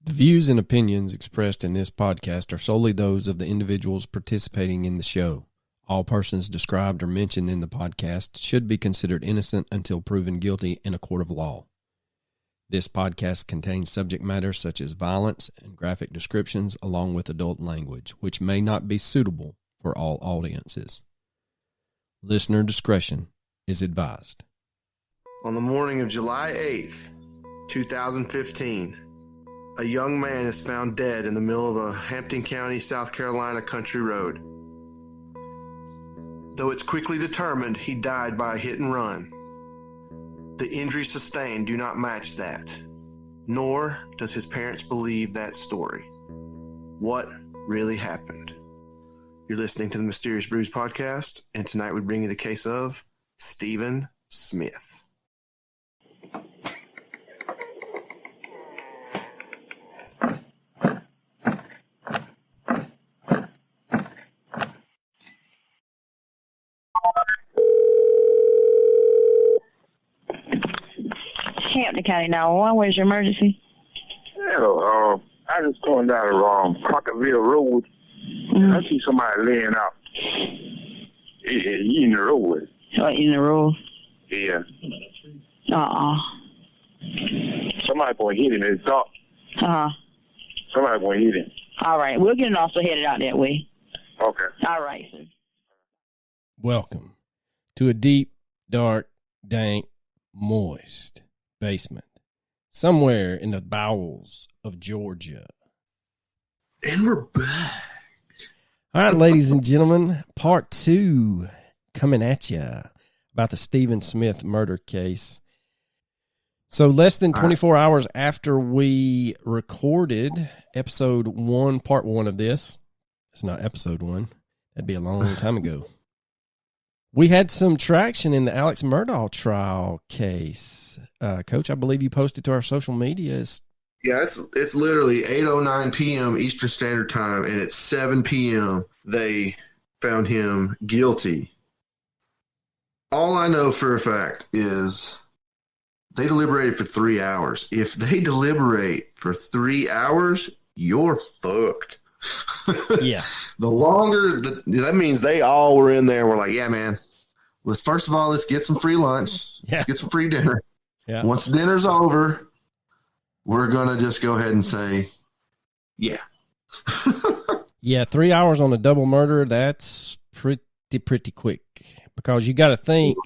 The views and opinions expressed in this podcast are solely those of the individuals participating in the show. All persons described or mentioned in the podcast should be considered innocent until proven guilty in a court of law. This podcast contains subject matter such as violence and graphic descriptions along with adult language, which may not be suitable for all audiences. Listener discretion is advised. On the morning of July 8th, 2015, a young man is found dead in the middle of a Hampton County, South Carolina country road. Though it's quickly determined he died by a hit and run, the injuries sustained do not match that, nor does his parents believe that story. What really happened? You're listening to the Mysterious Brews podcast, and tonight we bring you the case of Stephen Smith. Hampton County 911, where's your emergency? Hello, I just going down the Crockerville Road. Mm-hmm. I see somebody laying out. He in the road. Oh, in the road? Yeah. Somebody going to hit him. It's dark. Somebody going to hit him. All right, we'll get an officer headed out that way. Okay. All right, sir. Welcome to a deep, dark, dank, moist basement somewhere in the bowels of Georgia. And we're back. All right, ladies and gentlemen, part 2 coming at you about the Stephen Smith murder case. So less than 24 hours after we recorded episode 1, part 1 of this, it's not episode 1, that'd be a long time ago, we had some traction in the Alex Murdaugh trial case. Coach, I believe you posted to our social medias. Yeah, it's literally 8:09 p.m. Eastern Standard Time, and at 7 p.m. they found him guilty. All I know for a fact is they deliberated for 3 hours. If they deliberate for 3 hours, you're fucked. Yeah. The longer, that means they all were in there. We're like, yeah, man, first of all, let's get some free lunch. Yeah. Let's get some free dinner. Yeah. Once dinner's over, we're going to just go ahead and say, yeah. Yeah, 3 hours on a double murder, that's pretty quick. Because you got to think,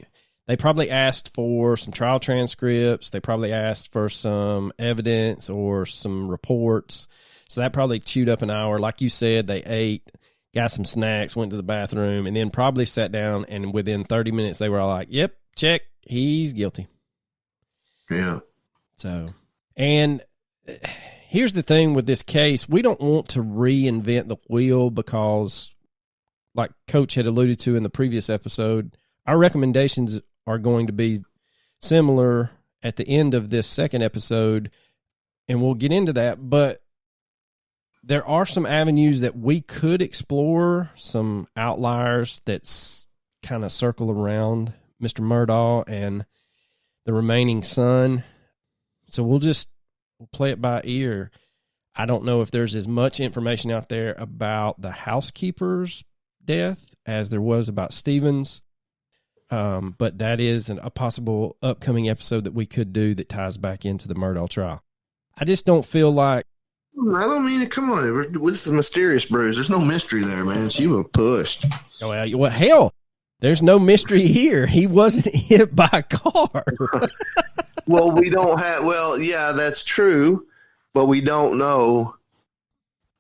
they probably asked for some trial transcripts. They probably asked for some evidence or some reports. So that probably chewed up an hour. Like you said, they ate, got some snacks, went to the bathroom, and then probably sat down, and within 30 minutes, they were all like, yep, check, he's guilty. Yeah. So, and here's the thing with this case. We don't want to reinvent the wheel because, like Coach had alluded to in the previous episode, our recommendations are going to be similar at the end of this second episode, and we'll get into that, but there are some avenues that we could explore, some outliers that kind of circle around Mr. Murdaugh and the remaining son. So we'll play it by ear. I don't know if there's as much information out there about the housekeeper's death as there was about Stephen's. But that is a possible upcoming episode that we could do that ties back into the Murdaugh trial. I just don't feel like, I don't mean it. Come on. This is Mysterious Brews. There's no mystery there, man. She was pushed. Well, hell, there's no mystery here. He wasn't hit by a car. Well, we don't have, yeah, that's true, but we don't know.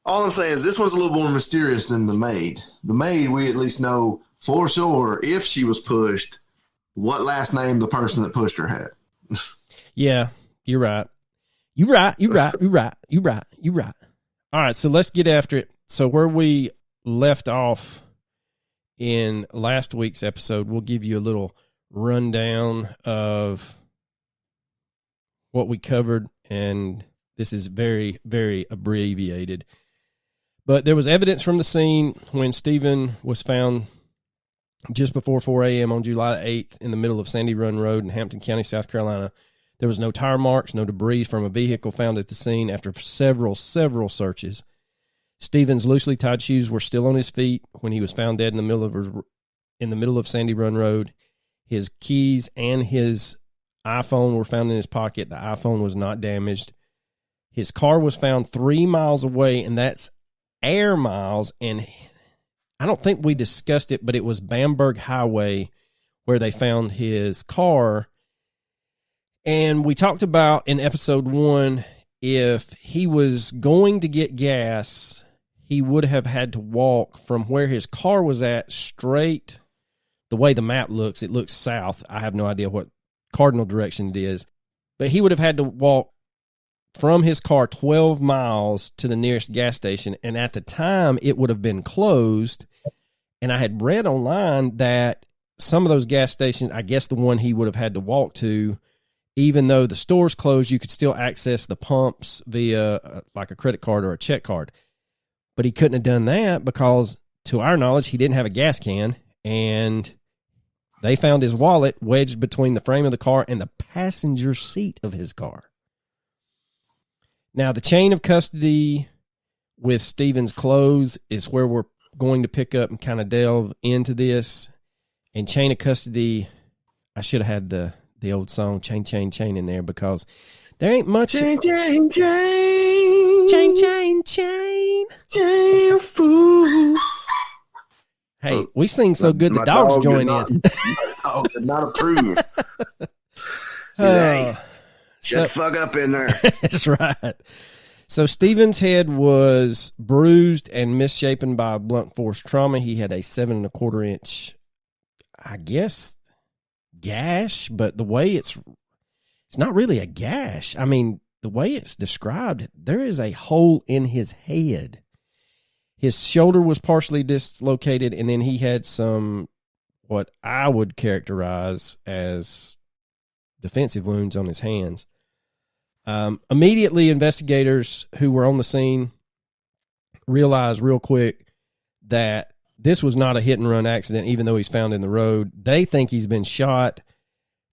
All I'm saying is this one's a little more mysterious than the maid. The maid, we at least know for sure if she was pushed, what last name the person that pushed her had. Yeah, you're right. You're right. All right, so let's get after it. So where we left off in last week's episode, we'll give you a little rundown of what we covered, and this is very, very abbreviated. But there was evidence from the scene when Stephen was found just before 4 a.m. on July 8th in the middle of Sandy Run Road in Hampton County, South Carolina. There was no tire marks, no debris from a vehicle found at the scene after several searches. Stephen's loosely tied shoes were still on his feet when he was found dead in the middle of Sandy Run Road. His keys and his iPhone were found in his pocket. The iPhone was not damaged. His car was found 3 miles away, and that's air miles. And I don't think we discussed it, but it was Bamberg Highway where they found his car. And we talked about in episode 1, if he was going to get gas, he would have had to walk from where his car was at straight. The way the map looks, it looks south. I have no idea what cardinal direction it is. But he would have had to walk from his car 12 miles to the nearest gas station. And at the time, it would have been closed. And I had read online that some of those gas stations, I guess the one he would have had to walk to, even though the store's closed, you could still access the pumps via like a credit card or a check card. But he couldn't have done that because, to our knowledge, he didn't have a gas can. And they found his wallet wedged between the frame of the car and the passenger seat of his car. Now, the chain of custody with Stephen's clothes is where we're going to pick up and kind of delve into this. And chain of custody, I should have had the old song, Chain, Chain, Chain in there because there ain't much. Chain, chain, chain. Chain, chain, chain. Chain, fool. Hey, we sing so good the My dogs dog join did not- in. My dog did not approve. Hey, shut the fuck up in there. That's right. So Stephen's head was bruised and misshapen by blunt force trauma. He had a 7 1/4 inch, I guess, gash, but the way it's not really a gash. I mean, the way it's described, there is a hole in his head. His shoulder was partially dislocated, and then he had some, what I would characterize as defensive wounds on his hands. Immediately, investigators who were on the scene realized real quick that this was not a hit-and-run accident, even though he's found in the road. They think he's been shot.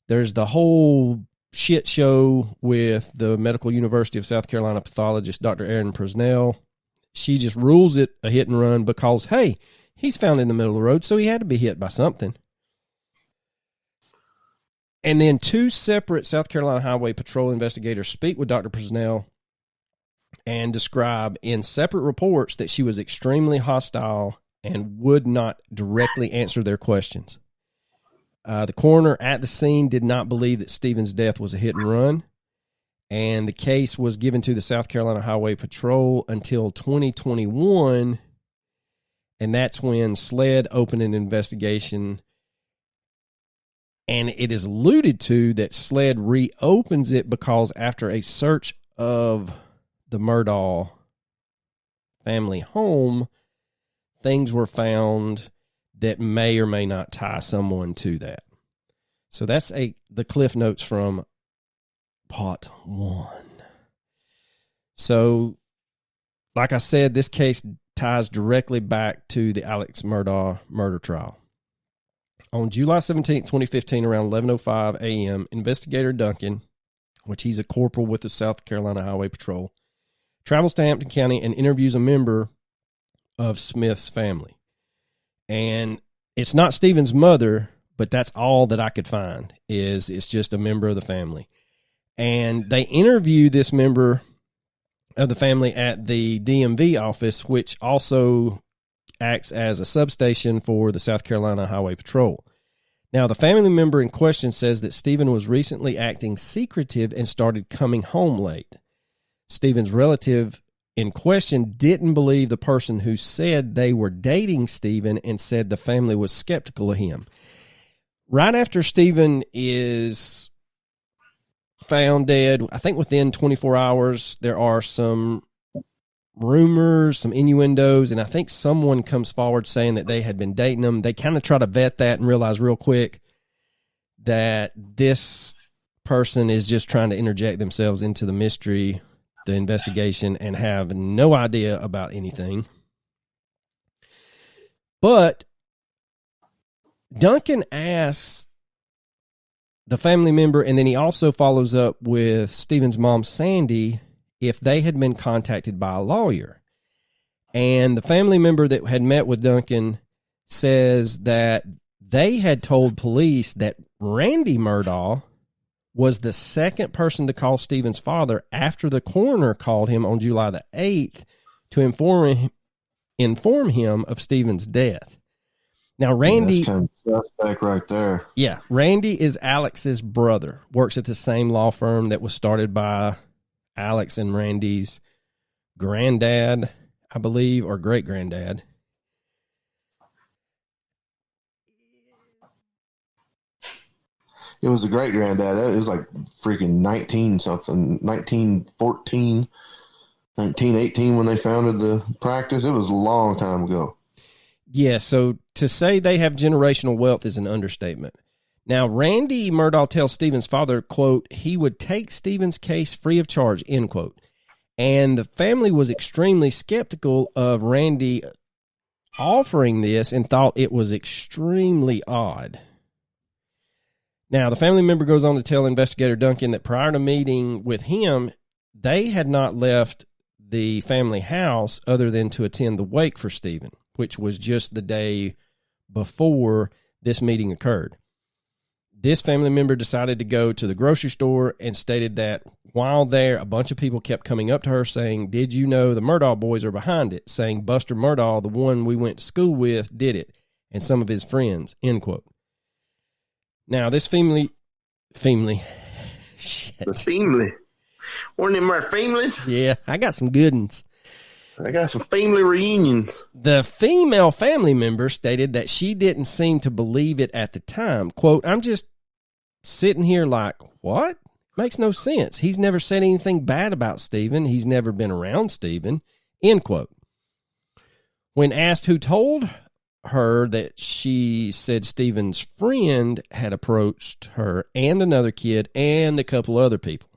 There's the whole shit show with the Medical University of South Carolina pathologist, Dr. Erin Presnell. She just rules it a hit-and-run because, hey, he's found in the middle of the road, so he had to be hit by something. And then 2 separate South Carolina Highway Patrol investigators speak with Dr. Presnell and describe in separate reports that she was extremely hostile and would not directly answer their questions. The coroner at the scene did not believe that Stephen's death was a hit and run, and the case was given to the South Carolina Highway Patrol until 2021, and that's when SLED opened an investigation. And it is alluded to that SLED reopens it because after a search of the Murdaugh family home, things were found that may or may not tie someone to that. So that's the cliff notes from part 1. So, like I said, this case ties directly back to the Alex Murdaugh murder trial. On July 17, 2015, around 11:05 a.m., Investigator Duncan, which he's a corporal with the South Carolina Highway Patrol, travels to Hampton County and interviews a member of Smith's family. And it's not Stephen's mother, but that's all that I could find, is it's just a member of the family. And they interview this member of the family at the DMV office, which also acts as a substation for the South Carolina Highway Patrol. Now, the family member in question says that Stephen was recently acting secretive and started coming home late. Stephen's relative in question didn't believe the person who said they were dating Stephen and said the family was skeptical of him. Right after Stephen is found dead, I think within 24 hours, there are some rumors, some innuendos, and I think someone comes forward saying that they had been dating him. They kind of try to vet that and realize real quick that this person is just trying to interject themselves into the mystery, the investigation, and have no idea about anything. But Duncan asks the family member, and then he also follows up with Stephen's mom, Sandy, if they had been contacted by a lawyer. And the family member that had met with Duncan says that they had told police that Randy Murdaugh was the second person to call Stephen's father after the coroner called him on July the 8th to inform him of Stephen's death. Now, Randy... That's kind of suspect right there. Yeah, Randy is Alex's brother, works at the same law firm that was started by Alex and Randy's granddad, I believe, or great-granddad. It was a great granddad. It was like freaking 1914, 1918 when they founded the practice. It was a long time ago. Yeah, so to say they have generational wealth is an understatement. Now, Randy Murdaugh tells Stephen's father, quote, he would take Stephen's case free of charge, end quote. And the family was extremely skeptical of Randy offering this and thought it was extremely odd. Now, the family member goes on to tell investigator Duncan that prior to meeting with him, they had not left the family house other than to attend the wake for Stephen, which was just the day before this meeting occurred. This family member decided to go to the grocery store and stated that while there, a bunch of people kept coming up to her saying, did you know the Murdaugh boys are behind it? Saying Buster Murdaugh, the one we went to school with, did it, and some of his friends, end quote. Now, this family, shit. The family. One of them are families? Yeah, I got some good ones. I got some family reunions. The female family member stated that she didn't seem to believe it at the time. Quote, I'm just sitting here like, what? Makes no sense. He's never said anything bad about Stephen. He's never been around Stephen, end quote. When asked who told her that, she said Stephen's friend had approached her and another kid and a couple other people.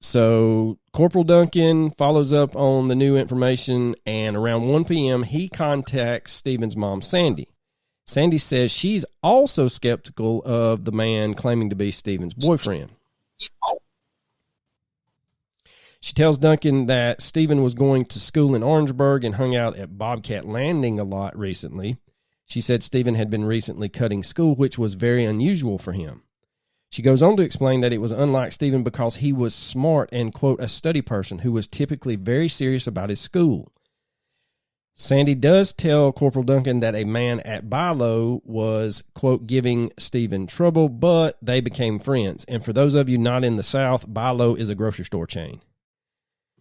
So Corporal Duncan follows up on the new information, and around 1 p.m. he contacts Stephen's mom, Sandy. Sandy says she's also skeptical of the man claiming to be Stephen's boyfriend. She tells Duncan that Stephen was going to school in Orangeburg and hung out at Bobcat Landing a lot recently. She said Stephen had been recently cutting school, which was very unusual for him. She goes on to explain that it was unlike Stephen because he was smart and, quote, a study person who was typically very serious about his school. Sandy does tell Corporal Duncan that a man at Bilo was, quote, giving Stephen trouble, but they became friends. And for those of you not in the South, Bilo is a grocery store chain.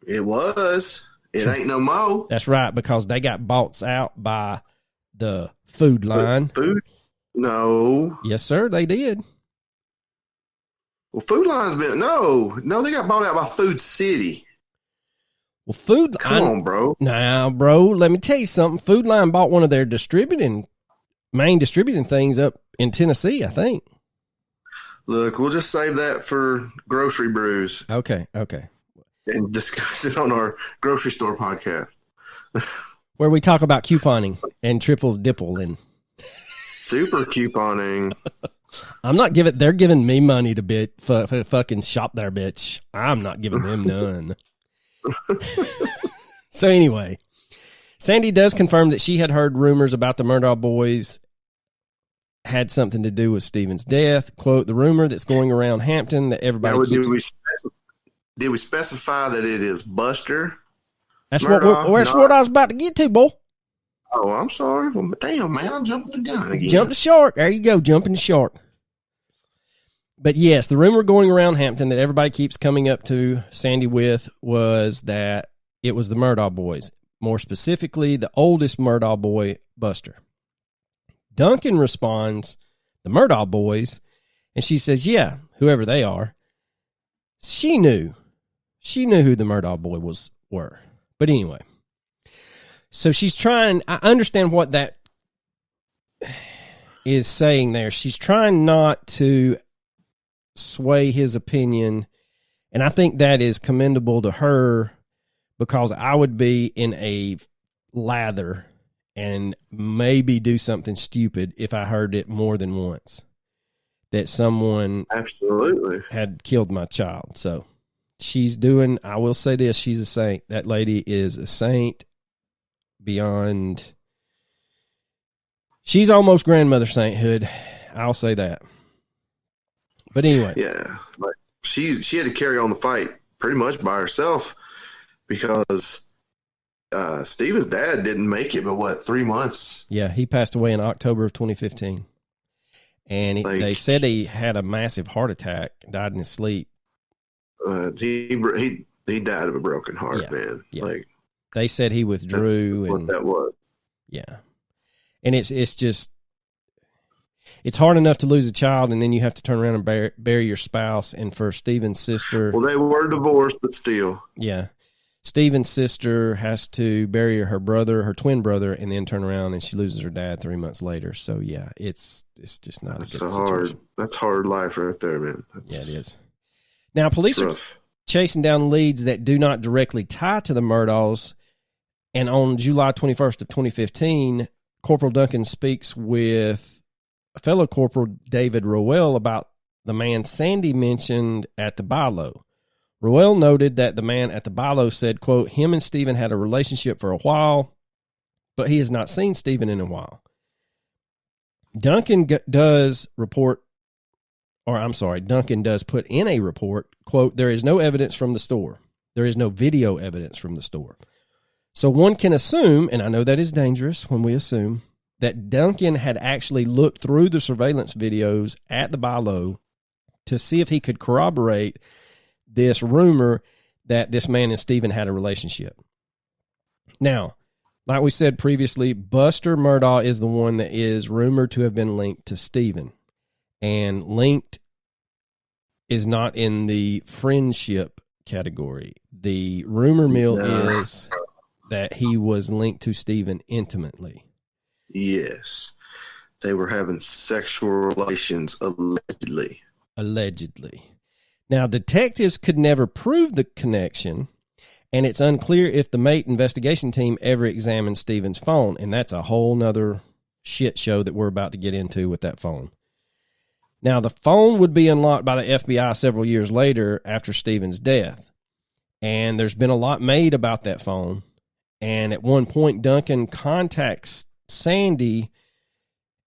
It was. It ain't no more. That's right, because they got bought out by the Food Line. Food? No. Yes, sir, they did. Well, Food Line's been... No, they got bought out by Food City. Well, Food Line... Come on, bro. Now, bro, let me tell you something. Food Line bought one of their main distributing things up in Tennessee, I think. Look, we'll just save that for Grocery Brews. Okay. And discuss it on our grocery store podcast. Where we talk about couponing and triple dipple and... Super couponing. I'm not giving... They're giving me money to fucking shop there, bitch. I'm not giving them none. So anyway, Sandy does confirm that she had heard rumors about the Murdaugh boys had something to do with Stephen's death. Quote, the rumor that's going around Hampton that everybody Now, keeps... Did we specify that it is Buster? That's Murdaugh? what I was about to get to, boy. Oh, I'm sorry. Well, damn, man, I'm jumping the gun again. Jump the shark. There you go, jumping the shark. But yes, the rumor going around Hampton that everybody keeps coming up to Sandy with was that it was the Murdaugh boys. More specifically, the oldest Murdaugh boy, Buster. Duncan responds, the Murdaugh boys, and she says, yeah, whoever they are. She knew who the Murdaugh boy were. But anyway, so she's trying, I understand what that is saying there. She's trying not to sway his opinion, and I think that is commendable to her, because I would be in a lather and maybe do something stupid if I heard it more than once. that someone Absolutely had killed my child. So she's doing, I will say this, she's a saint. That lady is a saint beyond, she's almost grandmother sainthood. I'll say that. But anyway. Yeah, like she had to carry on the fight pretty much by herself because Steven's dad didn't make it, but 3 months? Yeah, he passed away in October of 2015. And they said he had a massive heart attack, died in his sleep. He died of a broken heart, man. Yeah. Like they said he withdrew. That's what that was. Yeah. And it's just, it's hard enough to lose a child, and then you have to turn around and bury your spouse. And for Steven's sister, well, they were divorced, but still, yeah, Steven's sister has to bury her brother, her twin brother, and then turn around and she loses her dad 3 months later. So yeah, it's just not a good situation. That's hard life right there, man. Yeah, it is. Now, police are chasing down leads that do not directly tie to the Murdaughs, and on July 21st of 2015, Corporal Duncan speaks with a fellow Corporal, David Rowell, about the man Sandy mentioned at the Bilo. Rowell noted that the man at the Bilo said, quote, him and Stephen had a relationship for a while, but he has not seen Stephen in a while. Duncan does put in a report, quote, there is no evidence from the store. There is no video evidence from the store. So one can assume, and I know that is dangerous when we assume, that Duncan had actually looked through the surveillance videos at the Bilo to see if he could corroborate this rumor that this man and Stephen had a relationship. Now, like we said previously, Buster Murdaugh is the one that is rumored to have been linked to Stephen. And linked is not in the friendship category. The rumor mill is that he was linked to Stephen intimately. Yes. They were having sexual relations, allegedly. Allegedly. Now, detectives could never prove the connection, and it's unclear if the Mate investigation team ever examined Stephen's phone, and that's a whole nother shit show that we're about to get into with that phone. Now, the phone would be unlocked by the FBI several years later after Stephen's death, and there's been a lot made about that phone, and at one point, Duncan contacts Sandy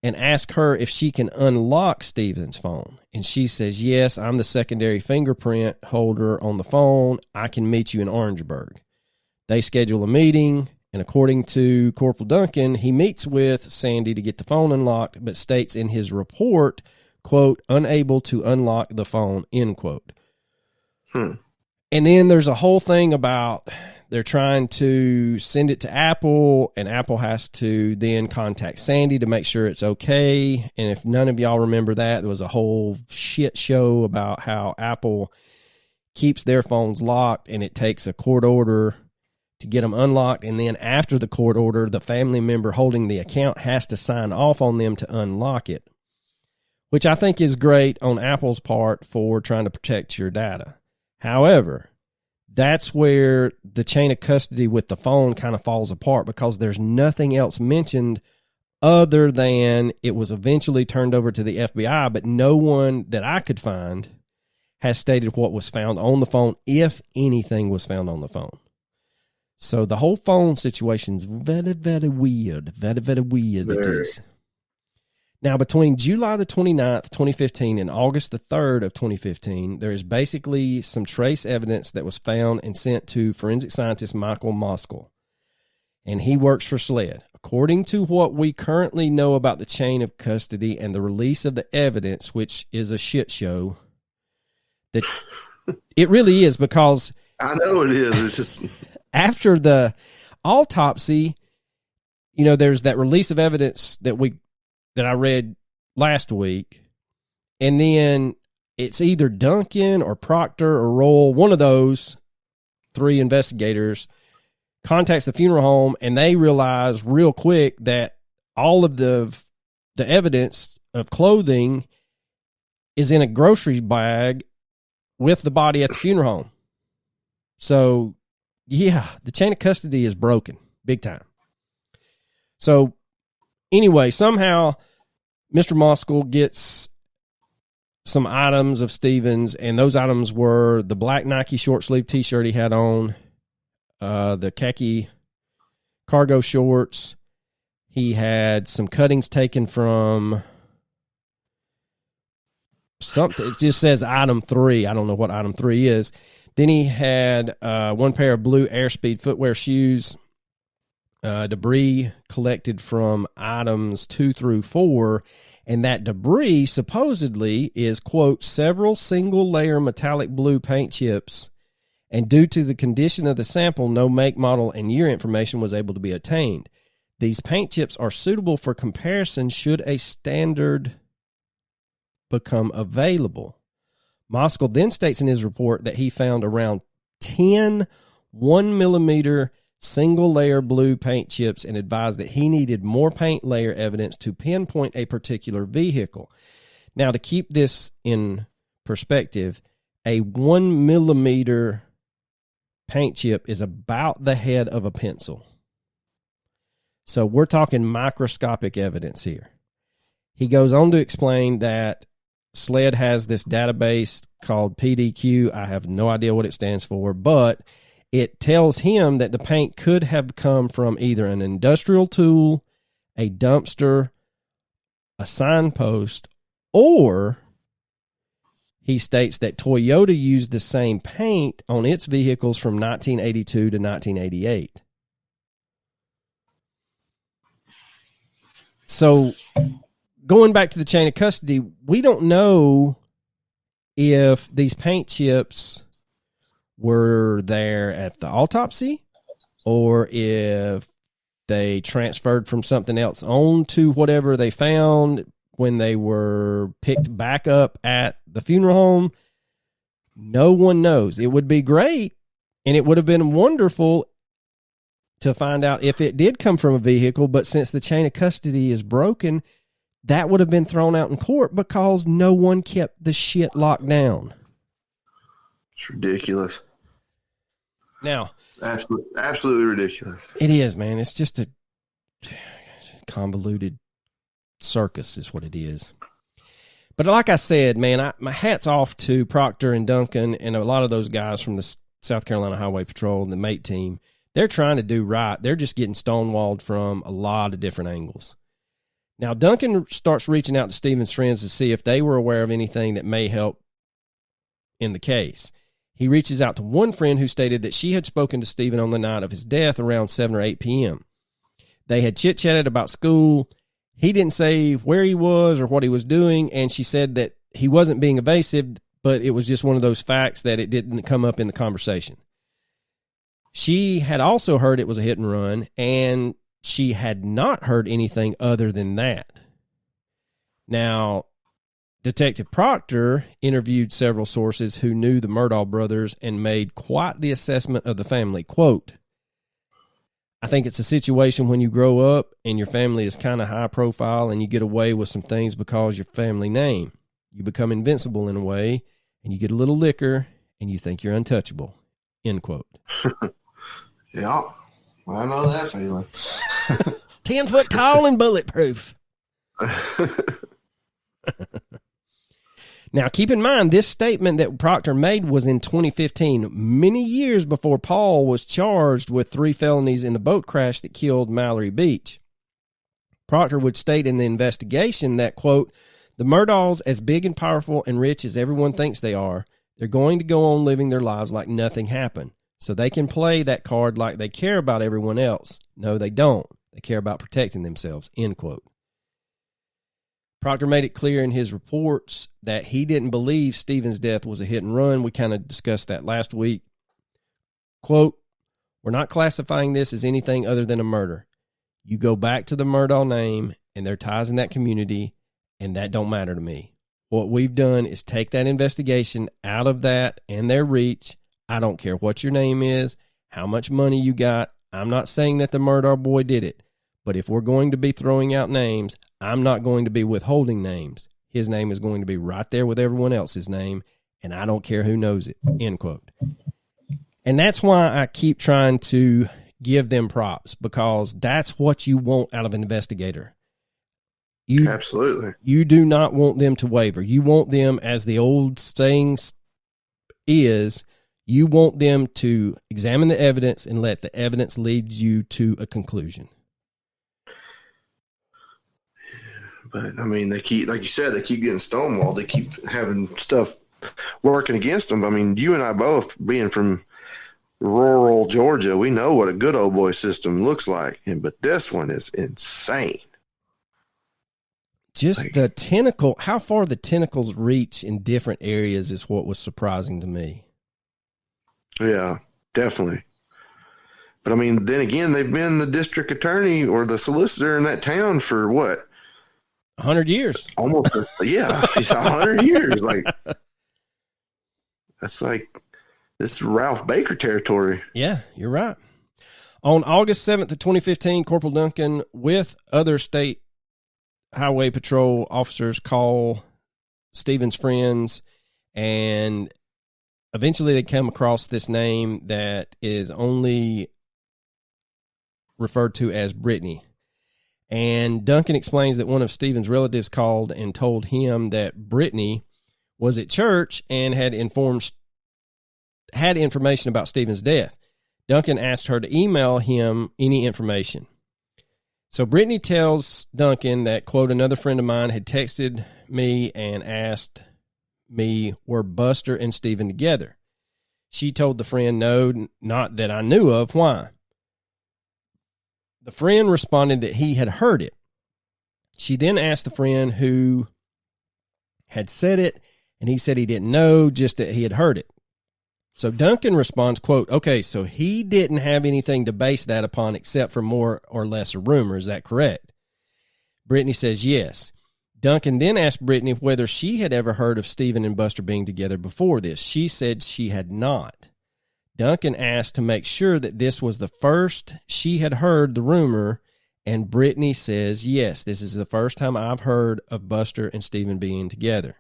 and ask her if she can unlock Stephen's phone. And she says, yes, I'm the secondary fingerprint holder on the phone. I can meet you in Orangeburg. They schedule a meeting, and according to Corporal Duncan, he meets with Sandy to get the phone unlocked, but states in his report, quote, unable to unlock the phone, end quote. And then there's a whole thing about they're trying to send it to Apple, and Apple has to then contact Sandy to make sure it's okay. And if none of y'all remember that, there was a whole shit show about how Apple keeps their phones locked, and it takes a court order to get them unlocked. And then after the court order, the family member holding the account has to sign off on them to unlock it, which I think is great on Apple's part for trying to protect your data. However, that's where the chain of custody with the phone kind of falls apart, because there's nothing else mentioned other than it was eventually turned over to the FBI, but no one that I could find has stated what was found on the phone, if anything was found on the phone. So the whole phone situation's very, very weird. Very, very weird. It is. Now, between July the 29th, 2015 and August the 3rd of 2015, there is basically some trace evidence that was found and sent to forensic scientist Michael Moskal, and he works for SLED. According to what we currently know about the chain of custody and the release of the evidence, which is a shit show, that it really is, because I know it is. It's just after the autopsy, you know, there's that release of evidence that I read last week, and then it's either Duncan or Proctor or Roll, one of those three investigators, contacts the funeral home, and they realize real quick that all of the evidence of clothing is in a grocery bag with the body at the funeral home. So, yeah, the chain of custody is broken big time. So, anyway, somehow Mr. Moskal gets some items of Stevens, and those items were the black Nike short sleeve T-shirt he had on, the khaki cargo shorts. He had some cuttings taken from something. It just says item 3. I don't know what item 3 is. Then he had one pair of blue Airspeed footwear shoes, debris collected from items 2 through 4. And that debris supposedly is, quote, several single-layer metallic blue paint chips, and due to the condition of the sample, no make, model, and year information was able to be obtained. These paint chips are suitable for comparison should a standard become available. Moskal then states in his report that he found around 10 1mm single-layer blue paint chips and advised that he needed more paint layer evidence to pinpoint a particular vehicle. Now, to keep this in perspective, a 1mm paint chip is about the head of a pencil. So we're talking microscopic evidence here. He goes on to explain that SLED has this database called Pt2. I have no idea what it stands for, but it tells him that the paint could have come from either an industrial tool, a dumpster, a signpost, or he states that Toyota used the same paint on its vehicles from 1982 to 1988. So going back to the chain of custody, we don't know if these paint chips were there at the autopsy or if they transferred from something else on to whatever they found when they were picked back up at the funeral home. No one knows. It would be great, and it would have been wonderful to find out if it did come from a vehicle, but since the chain of custody is broken, that would have been thrown out in court because no one kept the shit locked down. It's ridiculous. Now, absolutely ridiculous. It is, man. It's just a convoluted circus is what it is. But like I said, man, my hat's off to Proctor and Duncan and a lot of those guys from the South Carolina Highway Patrol and the MATE team. They're trying to do right. They're just getting stonewalled from a lot of different angles. Now, Duncan starts reaching out to Stephen's friends to see if they were aware of anything that may help in the case. He reaches out to one friend who stated that she had spoken to Stephen on the night of his death around 7 or 8 p.m. They had chit-chatted about school. He didn't say where he was or what he was doing, and she said that he wasn't being evasive, but it was just one of those facts that it didn't come up in the conversation. She had also heard it was a hit and run, and she had not heard anything other than that. Now, Detective Proctor interviewed several sources who knew the Murdaugh brothers and made quite the assessment of the family. Quote, I think it's a situation when you grow up and your family is kind of high profile and you get away with some things because your family name. You become invincible in a way, and you get a little liquor and you think you're untouchable. End quote. Yeah, I know that feeling. 10 foot tall and bulletproof. Now, keep in mind, this statement that Proctor made was in 2015, many years before Paul was charged with 3 felonies in the boat crash that killed Mallory Beach. Proctor would state in the investigation that, quote, the Murdaughs, as big and powerful and rich as everyone thinks they are, they're going to go on living their lives like nothing happened. So they can play that card like they care about everyone else. No, they don't. They care about protecting themselves, end quote. Proctor made it clear in his reports that he didn't believe Stephen's death was a hit and run. We kind of discussed that last week. Quote, we're not classifying this as anything other than a murder. You go back to the Murdaugh name and their ties in that community, and that don't matter to me. What we've done is take that investigation out of that and their reach. I don't care what your name is, how much money you got. I'm not saying that the Murdaugh boy did it. But if we're going to be throwing out names, I'm not going to be withholding names. His name is going to be right there with everyone else's name, and I don't care who knows it, end quote. And that's why I keep trying to give them props, because that's what you want out of an investigator. Absolutely. You do not want them to waver. You want them, as the old saying is, you want them to examine the evidence and let the evidence lead you to a conclusion. But I mean, they keep, like you said, they keep getting stonewalled. They keep having stuff working against them. I mean, you and I both, being from rural Georgia, we know what a good old boy system looks like. But this one is insane. Just the tentacle, how far the tentacles reach in different areas is what was surprising to me. Yeah, definitely. But I mean, then again, they've been the district attorney or the solicitor in that town for what? 100 years. Almost. Yeah, it's 100 years. Like, that's like, this is Ralph Baker territory. Yeah, you're right. On August 7th of 2015, Corporal Duncan, with other state highway patrol officers, call Stephen's friends, and eventually they come across this name that is only referred to as Brittany. And Duncan explains that one of Stephen's relatives called and told him that Brittany was at church and had information about Stephen's death. Duncan asked her to email him any information. So Brittany tells Duncan that, quote, another friend of mine had texted me and asked me, were Buster and Stephen together? She told the friend, no, not that I knew of. Why? The friend responded that he had heard it. She then asked the friend who had said it, and he said he didn't know, just that he had heard it. So Duncan responds, quote, okay, so he didn't have anything to base that upon except for more or less a rumor. Is that correct? Brittany says yes. Duncan then asked Brittany whether she had ever heard of Stephen and Buster being together before this. She said she had not. Duncan asked to make sure that this was the first she had heard the rumor, and Brittany says, yes, this is the first time I've heard of Buster and Stephen being together.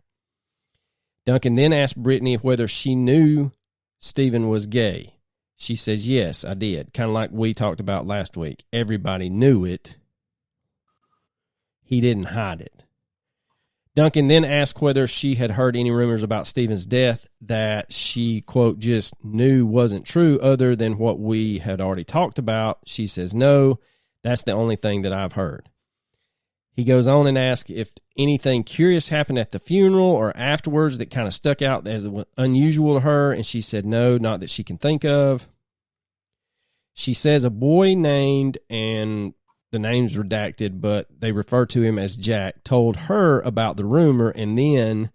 Duncan then asked Brittany whether she knew Stephen was gay. She says, yes, I did. Kind of like we talked about last week. Everybody knew it. He didn't hide it. Duncan then asked whether she had heard any rumors about Stephen's death that she, quote, just knew wasn't true other than what we had already talked about. She says, no, that's the only thing that I've heard. He goes on and asks if anything curious happened at the funeral or afterwards that kind of stuck out as unusual to her, and she said no, not that she can think of. She says a boy named, and the name's redacted, but they refer to him as Jack, told her about the rumor, and then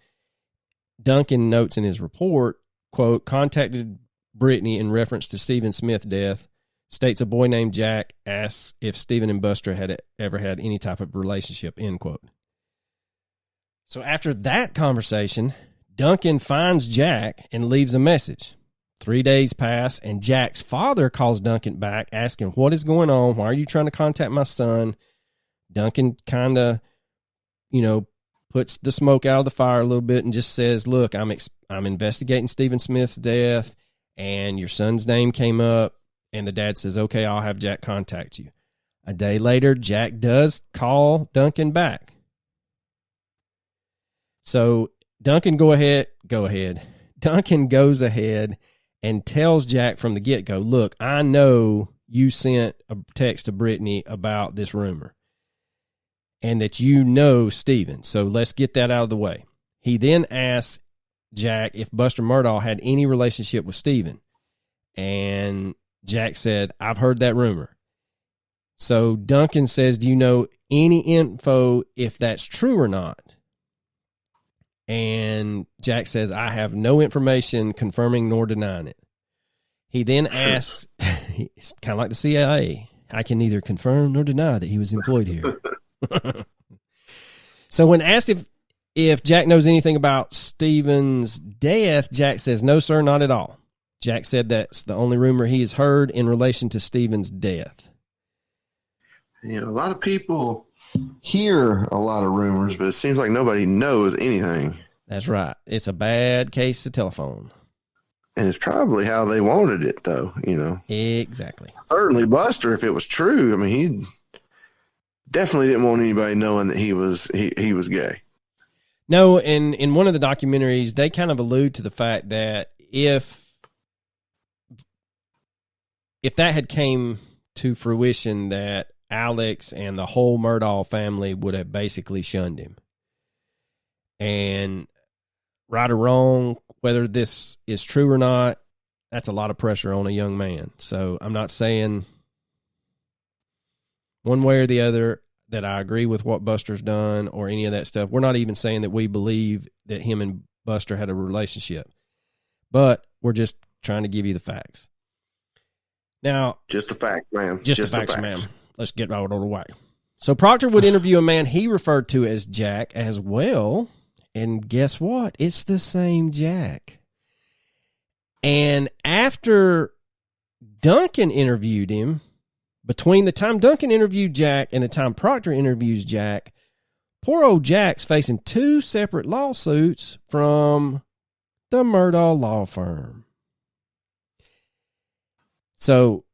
Duncan notes in his report, quote, contacted Brittany in reference to Stephen Smith's death, states a boy named Jack asks if Stephen and Buster had ever had any type of relationship, end quote. So after that conversation, Duncan finds Jack and leaves a message. 3 days pass, and Jack's father calls Duncan back, asking, what is going on? Why are you trying to contact my son? Duncan kind of, puts the smoke out of the fire a little bit and just says, look, I'm investigating Stephen Smith's death, and your son's name came up. And the dad says, okay, I'll have Jack contact you. A day later, Jack does call Duncan back. So Duncan Duncan goes ahead and tells Jack from the get-go, look, I know you sent a text to Brittany about this rumor and that you know Stephen. So let's get that out of the way. He then asks Jack if Buster Murdaugh had any relationship with Stephen. And Jack said, I've heard that rumor. So Duncan says, do you know any info if that's true or not? And Jack says, I have no information confirming nor denying it. He then asks, it's kind of like the CIA, I can neither confirm nor deny that he was employed here. So when asked if Jack knows anything about Stephen's death, Jack says, no, sir, not at all. Jack said that's the only rumor he has heard in relation to Stephen's death. A lot of people hear a lot of rumors, but it seems like nobody knows anything. That's right. It's a bad case of telephone. And it's probably how they wanted it, though, Exactly. Certainly Buster, if it was true, I mean, Definitely didn't want anybody knowing that he was gay. No, and in one of the documentaries, they kind of allude to the fact that if that had came to fruition, that Alex and the whole Murdaugh family would have basically shunned him. And right or wrong, whether this is true or not, that's a lot of pressure on a young man. So I'm not saying one way or the other that I agree with what Buster's done or any of that stuff. We're not even saying that we believe that him and Buster had a relationship, but we're just trying to give you the facts. Now, just the facts, ma'am. Just the facts, ma'am. Let's get out of the way. So Proctor would interview a man he referred to as Jack as well. And guess what? It's the same Jack. And after Duncan interviewed him, between the time Duncan interviewed Jack and the time Proctor interviews Jack, poor old Jack's facing 2 separate lawsuits from the Murdaugh law firm. So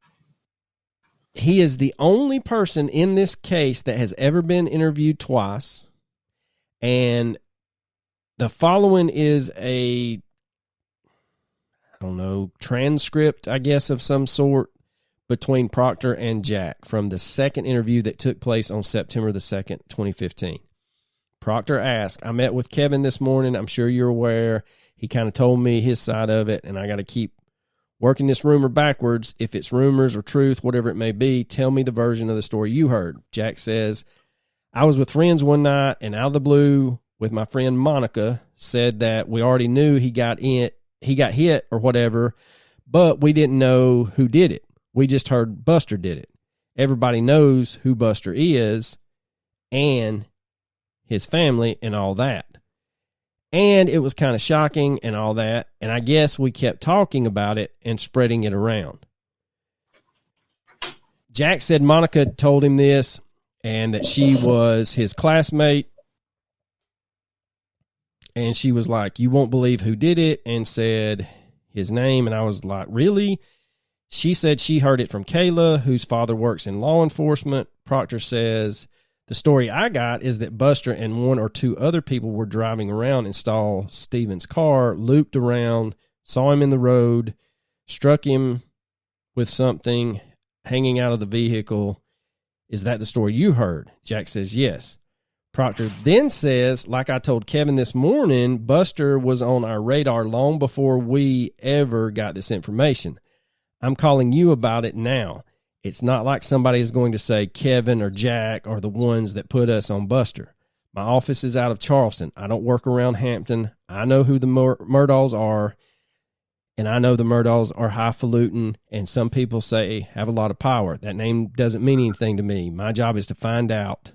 he is the only person in this case that has ever been interviewed twice. And the following is a, transcript, I guess, of some sort between Proctor and Jack from the second interview that took place on September the 2nd, 2015. Proctor asked, I met with Kevin this morning. I'm sure you're aware. He kind of told me his side of it, and I got to keep working this rumor backwards. If it's rumors or truth, whatever it may be, tell me the version of the story you heard. Jack says, I was with friends one night, and out of the blue, with my friend Monica, said that we already knew he got hit or whatever, but we didn't know who did it. We just heard Buster did it. Everybody knows who Buster is and his family and all that. And it was kind of shocking and all that. And I guess we kept talking about it and spreading it around. Jack said Monica told him this and that she was his classmate. And she was like, you won't believe who did it, and said his name. And I was like, really? She said she heard it from Kayla, whose father works in law enforcement. Proctor says, the story I got is that Buster and 1 or 2 other people were driving around and saw Steven's car, looped around, saw him in the road, struck him with something hanging out of the vehicle. Is that the story you heard? Jack says, yes. Proctor then says, like I told Kevin this morning, Buster was on our radar long before we ever got this information. I'm calling you about it now. It's not like somebody is going to say Kevin or Jack are the ones that put us on Buster. My office is out of Charleston. I don't work around Hampton. I know who the Murdaughs are, and I know the Murdaughs are highfalutin, and some people say have a lot of power. That name doesn't mean anything to me. My job is to find out.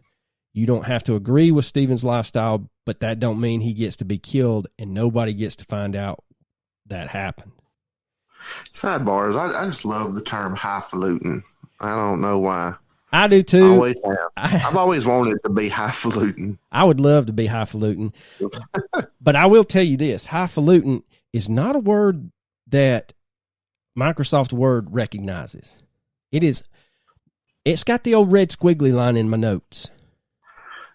You don't have to agree with Steven's lifestyle, but that don't mean he gets to be killed, and nobody gets to find out that happened. Sidebars, I just love the term highfalutin. I don't know why. I do too. Always have. I've always wanted to be highfalutin. I would love to be highfalutin. But I will tell you this, highfalutin is not a word that Microsoft Word recognizes. It's got the old red squiggly line in my notes.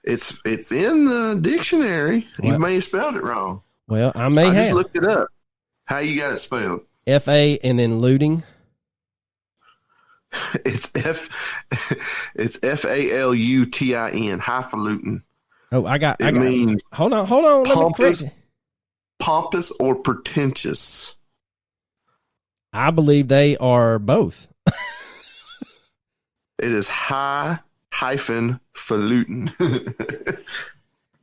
It's in the dictionary. Well, you may have spelled it wrong. Well, I just looked it up. How you got it spelled? F-A and then looting. It's F-A-L-U-T-I-N, highfalutin. Oh, it means hold on. Let me correct it. Pompous or pretentious. I believe they are both. It is high-falutin.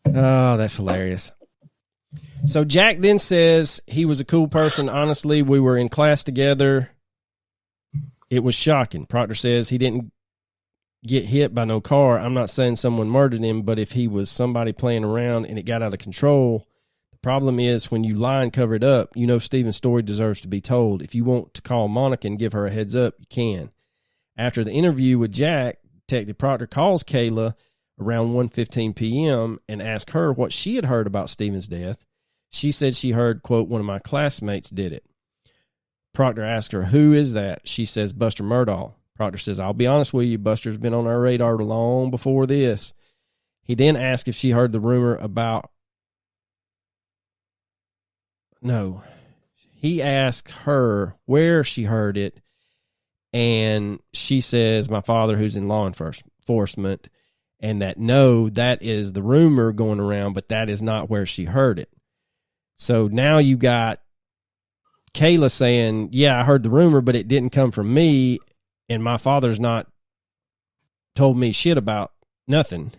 Oh, that's hilarious. So Jack then says he was a cool person. Honestly, we were in class together. It was shocking. Proctor says he didn't get hit by no car. I'm not saying someone murdered him, but if he was somebody playing around and it got out of control, the problem is when you lie and cover it up, you know Steven's story deserves to be told. If you want to call Monica and give her a heads up, you can. After the interview with Jack, Detective Proctor calls Kayla around 1:15 p.m. and asks her what she had heard about Steven's death. She said she heard, quote, one of my classmates did it. Proctor asked her, who is that? She says, Buster Murdaugh. Proctor says, I'll be honest with you, Buster's been on our radar long before this. He then asked if she heard the rumor about... No. He asked her where she heard it, and she says, my father, who's in law enforcement, and that, no, that is the rumor going around, but that is not where she heard it. So now you got Kayla saying, yeah, I heard the rumor, but it didn't come from me, and my father's not told me shit about nothing.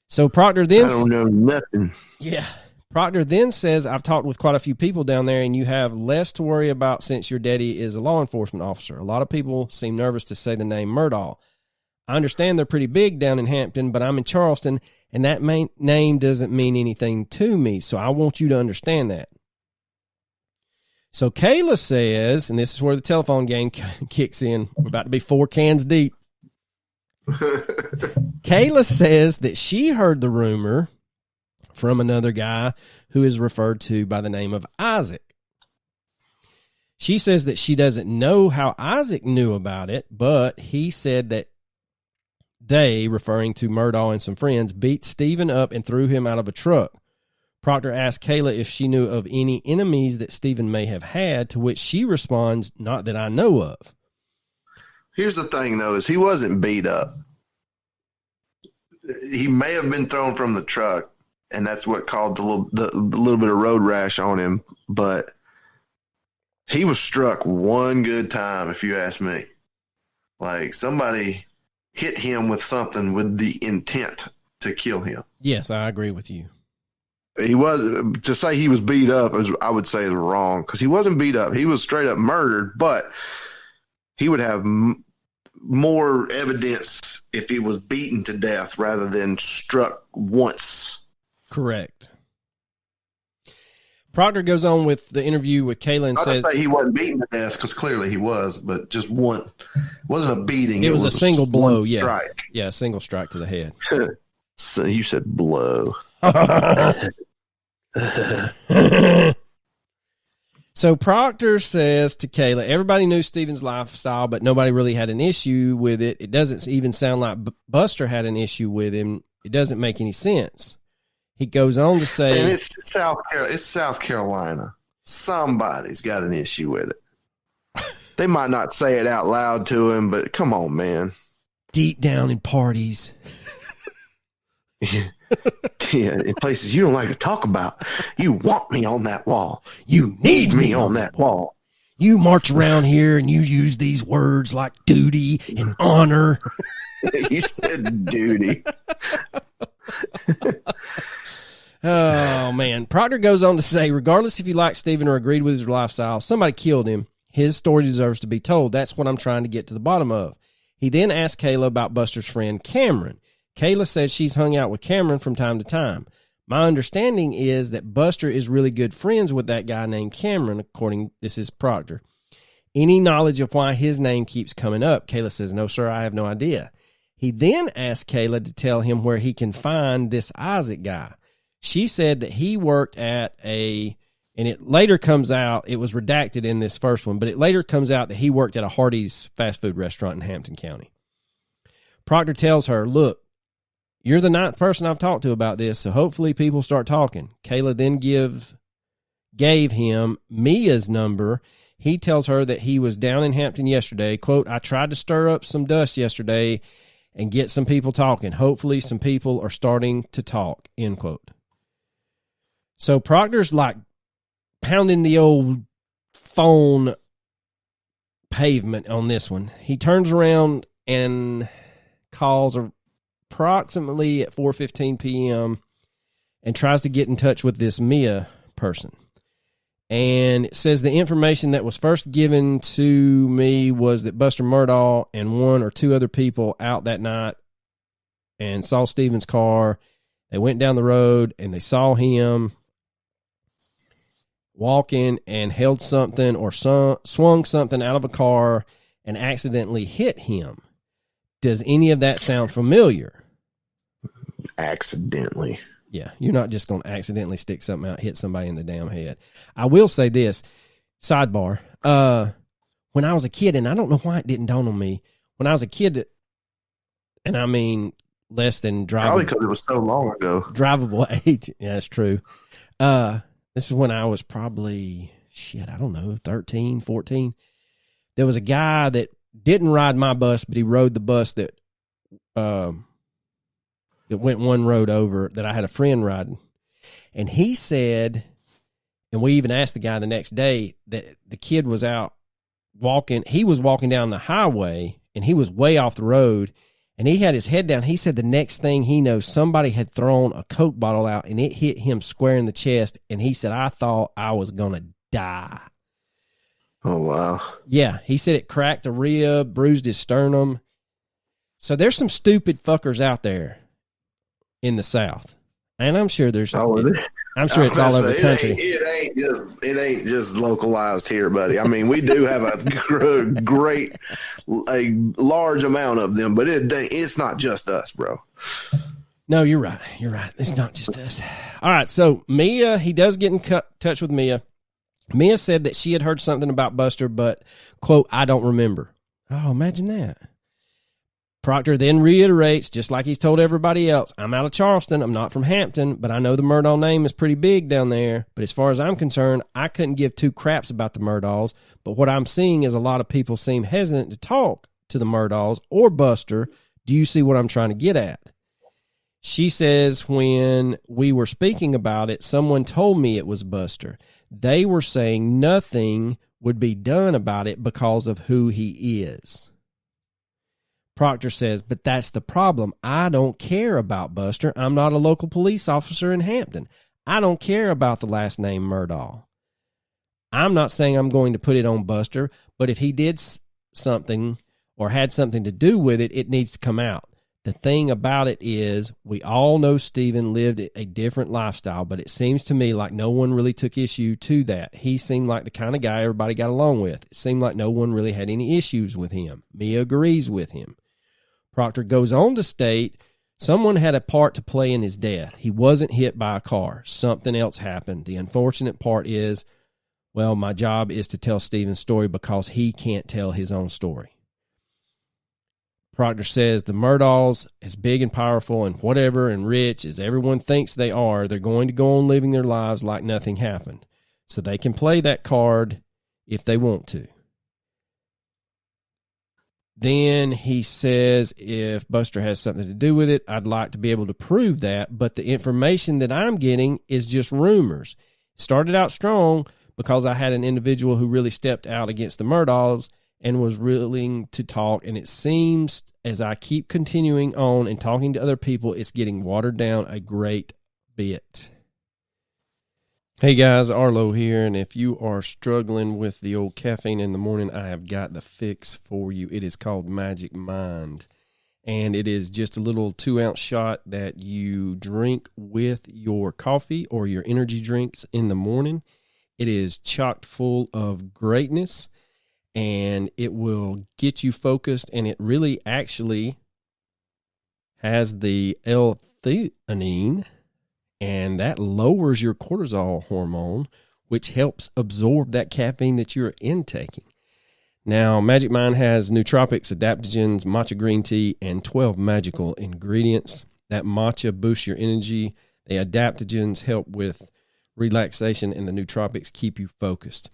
So Proctor then... I don't know nothing. Yeah. Proctor then says, I've talked with quite a few people down there, and you have less to worry about since your daddy is a law enforcement officer. A lot of people seem nervous to say the name Murdaugh. I understand they're pretty big down in Hampton, but I'm in Charleston, and that name doesn't mean anything to me, so I want you to understand that. So Kayla says, and this is where the telephone game kicks in. We're about to be 4 cans deep. Kayla says that she heard the rumor from another guy who is referred to by the name of Isaac. She says that she doesn't know how Isaac knew about it, but he said that they, referring to Murdaugh and some friends, beat Stephen up and threw him out of a truck. Proctor asked Kayla if she knew of any enemies that Stephen may have had, to which she responds, not that I know of. Here's the thing, though, is he wasn't beat up. He may have been thrown from the truck, and that's what caused the little bit of road rash on him. But he was struck one good time, if you ask me. Like, somebody hit him with something with the intent to kill him. Yes, I agree with you. He was, to say he was beat up, I would say is wrong, because he wasn't beat up. He was straight up murdered, but he would have more evidence if he was beaten to death rather than struck once. Correct. Proctor goes on with the interview with Kayla and says... I'd say he wasn't beaten to death, because clearly he was, but just one. It wasn't a beating. It was a single blow, yeah. Strike. Yeah, a single strike to the head. So you said blow. So Proctor says to Kayla, everybody knew Stephen's lifestyle, but nobody really had an issue with it. It doesn't even sound like Buster had an issue with him. It doesn't make any sense. He goes on to say... And it's South Carolina. Somebody's got an issue with it. They might not say it out loud to him, but come on, man. Deep down in parties. Yeah, in places you don't like to talk about. You want me on that wall. You need me on that wall. You march around here and you use these words like duty and honor. You said duty. Oh, man. Proctor goes on to say, regardless if you like Stephen or agreed with his lifestyle, somebody killed him. His story deserves to be told. That's what I'm trying to get to the bottom of. He then asked Kayla about Buster's friend, Cameron. Kayla says she's hung out with Cameron from time to time. My understanding is that Buster is really good friends with that guy named Cameron, this is Proctor. Any knowledge of why his name keeps coming up? Kayla says, no, sir, I have no idea. He then asked Kayla to tell him where he can find this Isaac guy. She said that he worked at and it later comes out, it was redacted in this first one, but it later comes out that he worked at a Hardee's fast food restaurant in Hampton County. Proctor tells her, look, you're the 9th person I've talked to about this, so hopefully people start talking. Kayla then gave him Mia's number. He tells her that he was down in Hampton yesterday. Quote, I tried to stir up some dust yesterday and get some people talking. Hopefully some people are starting to talk, end quote. So Proctor's like pounding the old phone pavement on this one. He turns around and calls approximately at 4:15 p.m. and tries to get in touch with this Mia person. And it says the information that was first given to me was that Buster Murdaugh and 1 or 2 other people out that night and saw Stephen's car. They went down the road and they saw him walking and held something or swung something out of a car and accidentally hit him. Does any of that sound familiar? Accidentally. Yeah, you're not just going to accidentally stick something out, hit somebody in the damn head. I will say this, sidebar. when I was a kid, and I don't know why it didn't dawn on me. When I was a kid, and I mean less than Probably because it was so long ago. Drivable age. Yeah, that's true. This is when I was probably, I don't know, 13, 14. There was a guy that didn't ride my bus, but he rode the bus that went one road over that I had a friend riding. And he said, and we even asked the guy the next day, that the kid was out walking. He was walking down the highway, and he was way off the road, and he had his head down. He said the next thing he knows, somebody had thrown a Coke bottle out, and it hit him square in the chest, and he said, I thought I was going to die. Oh, wow. Yeah, he said it cracked a rib, bruised his sternum. So there's some stupid fuckers out there in the South. And I'm sure there's I'm sure it's all over the country. It ain't just localized here, buddy. I mean, we do have a large amount of them, but it's not just us, bro. No, you're right. You're right. It's not just us. All right, so Mia, he does get in touch with Mia. Mia said that she had heard something about Buster, but, quote, I don't remember. Oh, imagine that. Proctor then reiterates, just like he's told everybody else, I'm out of Charleston. I'm not from Hampton, but I know the Murdahl name is pretty big down there. But as far as I'm concerned, I couldn't give two craps about the Murdahls. But what I'm seeing is a lot of people seem hesitant to talk to the Murdahls or Buster. Do you see what I'm trying to get at? She says when we were speaking about it, someone told me it was Buster. They were saying nothing would be done about it because of who he is. Proctor says, but that's the problem. I don't care about Buster. I'm not a local police officer in Hampton. I don't care about the last name Murdahl. I'm not saying I'm going to put it on Buster, but if he did something or had something to do with it, it needs to come out. The thing about it is we all know Stephen lived a different lifestyle, but it seems to me like no one really took issue to that. He seemed like the kind of guy everybody got along with. It seemed like no one really had any issues with him. Mia agrees with him. Proctor goes on to state, someone had a part to play in his death. He wasn't hit by a car. Something else happened. The unfortunate part is, well, my job is to tell Stephen's story because he can't tell his own story. Proctor says the Murdahls, as big and powerful and whatever and rich as everyone thinks they are, they're going to go on living their lives like nothing happened. So they can play that card if they want to. Then he says, if Buster has something to do with it, I'd like to be able to prove that, but the information that I'm getting is just rumors. It started out strong because I had an individual who really stepped out against the Murdahls and was willing to talk, and it seems as I keep continuing on and talking to other people, it's getting watered down a great bit. Hey guys, Arlo here, and if you are struggling with the old caffeine in the morning, I have got the fix for you. It is called Magic Mind, and it is just a little 2-ounce shot that you drink with your coffee or your energy drinks in the morning. It is chock full of greatness, and it will get you focused, and it really actually has the L-theanine, and that lowers your cortisol hormone, which helps absorb that caffeine that you're intaking. Now, Magic Mind has nootropics, adaptogens, matcha green tea, and 12 magical ingredients. That matcha boosts your energy. The adaptogens help with relaxation, and the nootropics keep you focused.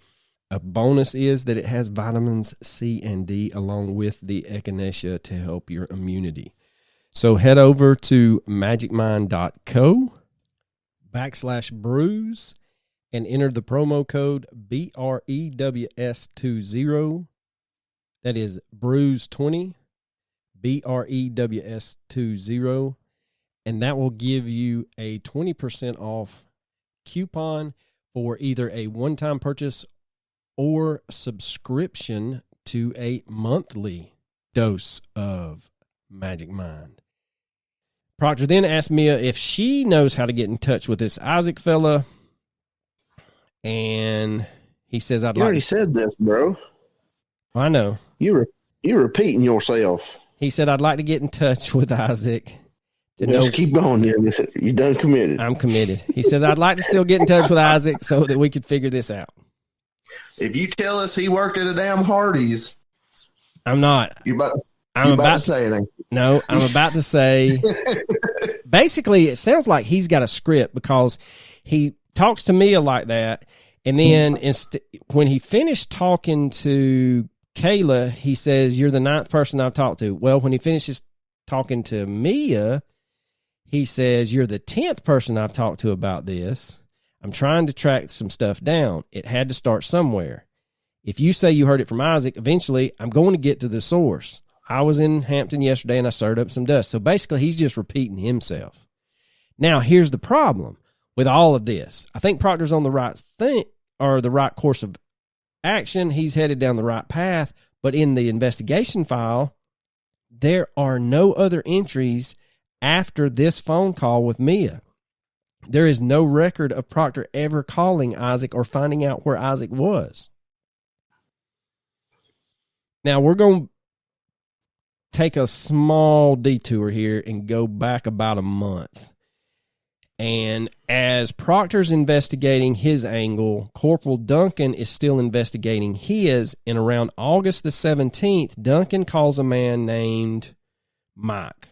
A bonus is that it has vitamins C and D along with the echinacea to help your immunity. So head over to magicmind.co/brews and enter the promo code BREWS20. That is brews20, BREWS20, and that will give you a 20% off coupon for either a one-time purchase or subscription to a monthly dose of Magic Mind. Proctor then asked Mia if she knows how to get in touch with this Isaac fella, and he says, "I'd You like." already said this, bro. I know. You're repeating yourself. He said, "I'd like to get in touch with Isaac to know." Just keep going. You done committed. I'm committed. He says, "I'd like to still get in touch with Isaac so that we could figure this out." If you tell us he worked at a damn Hardee's, I'm not. I'm about to say anything. No, I'm about to say. Basically, it sounds like he's got a script because he talks to Mia like that, and then when he finished talking to Kayla, he says, "You're the 9th person I've talked to." Well, when he finishes talking to Mia, he says, "You're the 10th person I've talked to about this. I'm trying to track some stuff down. It had to start somewhere. If you say you heard it from Isaac, eventually I'm going to get to the source. I was in Hampton yesterday and I stirred up some dust." So basically, he's just repeating himself. Now, here's the problem with all of this. I think Proctor's on the right thing, or the right course of action. He's headed down the right path. But in the investigation file, there are no other entries after this phone call with Mia. There is no record of Proctor ever calling Isaac or finding out where Isaac was. Now, we're going to take a small detour here and go back about a month. And as Proctor's investigating his angle, Corporal Duncan is still investigating his. And around August the 17th, Duncan calls a man named Mike,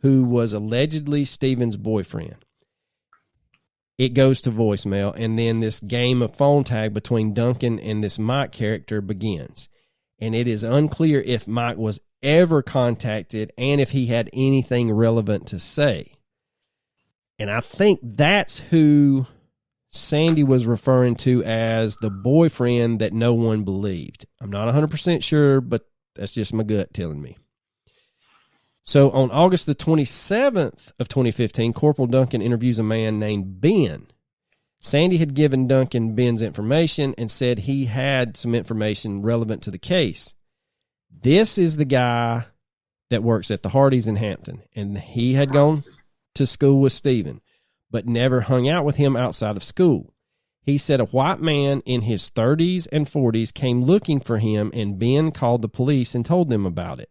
who was allegedly Stephen's boyfriend. It goes to voicemail, and then this game of phone tag between Duncan and this Mike character begins. And it is unclear if Mike was ever contacted and if he had anything relevant to say. And I think that's who Sandy was referring to as the boyfriend that no one believed. I'm not 100% sure, but that's just my gut telling me. So on August the 27th of 2015, Corporal Duncan interviews a man named Ben. Sandy had given Duncan Ben's information and said he had some information relevant to the case. This is the guy that works at the Hardee's in Hampton, and he had gone to school with Stephen, but never hung out with him outside of school. He said a white man in his 30s and 40s came looking for him, and Ben called the police and told them about it.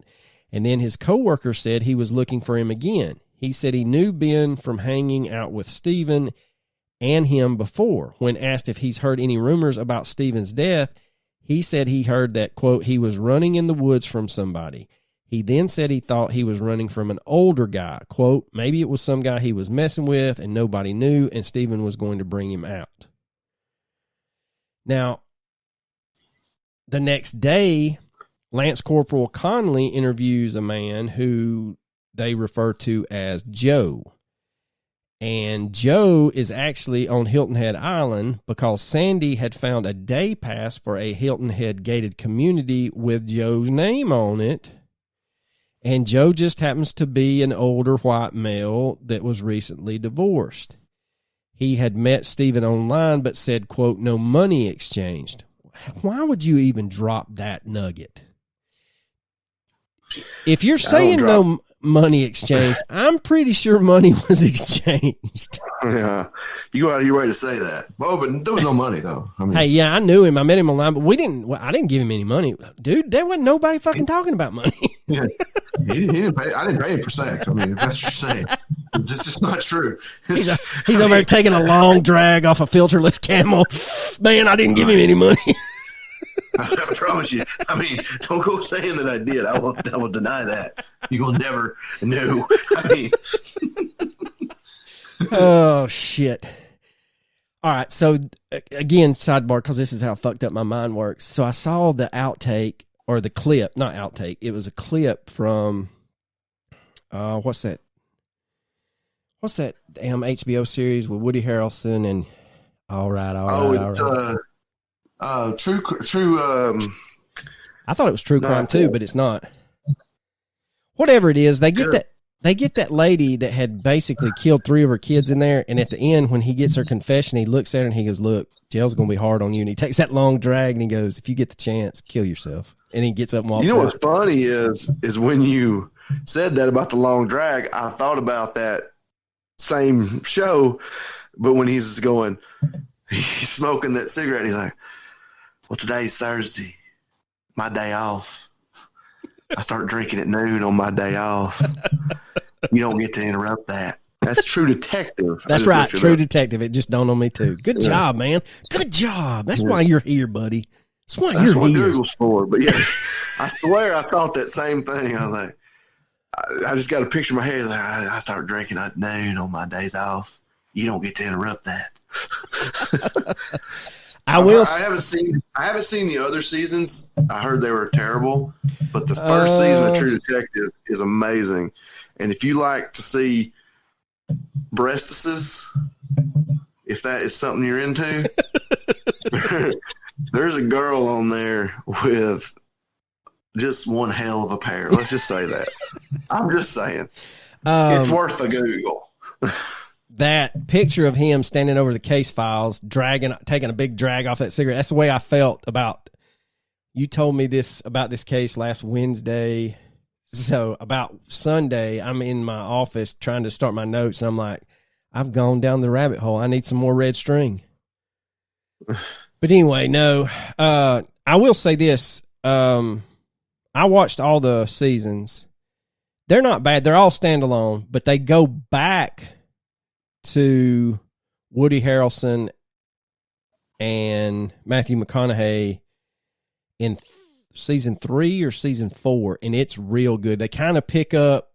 And then his coworker said he was looking for him again. He said he knew Ben from hanging out with Stephen and him before. When asked if he's heard any rumors about Stephen's death, he said he heard that, quote, he was running in the woods from somebody. He then said he thought he was running from an older guy. Quote, maybe it was some guy he was messing with and nobody knew, and Stephen was going to bring him out. Now, the next day, Lance Corporal Conley interviews a man who they refer to as Joe. And Joe is actually on Hilton Head Island because Sandy had found a day pass for a Hilton Head gated community with Joe's name on it. And Joe just happens to be an older white male that was recently divorced. He had met Stephen online but said, quote, no money exchanged. Why would you even drop that nugget? If you're saying no money exchanged, I'm pretty sure money was exchanged. Yeah. You go out of your way to say that. Oh, but there was no money, though. I mean, hey, yeah, I knew him. I met him online, but I didn't give him any money. Dude, there wasn't nobody fucking talking about money. Yeah. He didn't pay. I didn't pay him for sex. I mean, if that's what you're saying. This is not true. He's over there taking a long drag off a filterless camel. Man, I didn't give him any money. I promise you. I mean, don't go saying that I did. I will deny that. You will never know. I mean, oh shit. All right. So again, sidebar, because this is how fucked up my mind works. So I saw the outtake or the clip, not outtake. It was a clip from what's that damn HBO series with Woody Harrelson and all right. True. I thought it was true crime too, but it's not. Whatever it is, they get that lady that had basically killed 3 of her kids in there, and at the end, when he gets her confession, he looks at her and he goes, "Look, jail's gonna be hard on you." And he takes that long drag and he goes, "If you get the chance, kill yourself." And he gets up and walks. You know out. what's funny is when you said that about the long drag, I thought about that same show, but when he's smoking that cigarette, he's like, well, today's Thursday, my day off. I start drinking at noon on my day off. You don't get to interrupt that. That's True Detective. That's right, True Detective. It just dawned on me too. Good job, man. Good job. That's why you're here, buddy. That's why That's you're what here. Google's for. But yeah, I swear I thought that same thing. I was like, I just got a picture in my head. Like, I start drinking at noon on my days off. You don't get to interrupt that. I haven't seen the other seasons. I heard they were terrible, but the first season of True Detective is amazing. And if you like to see breastises, if that is something you're into, there's a girl on there with just one hell of a pair. Let's just say that. I'm just saying. It's worth a Google. That picture of him standing over the case files, taking a big drag off that cigarette. That's the way I felt about. You told me this about this case last Wednesday. So about Sunday, I'm in my office trying to start my notes, and I'm like, I've gone down the rabbit hole. I need some more red string. But anyway, no. I will say this. I watched all the seasons. They're not bad. They're all standalone, but they go back to Woody Harrelson and Matthew McConaughey in season 3 or season 4, and it's real good. They kind of pick up.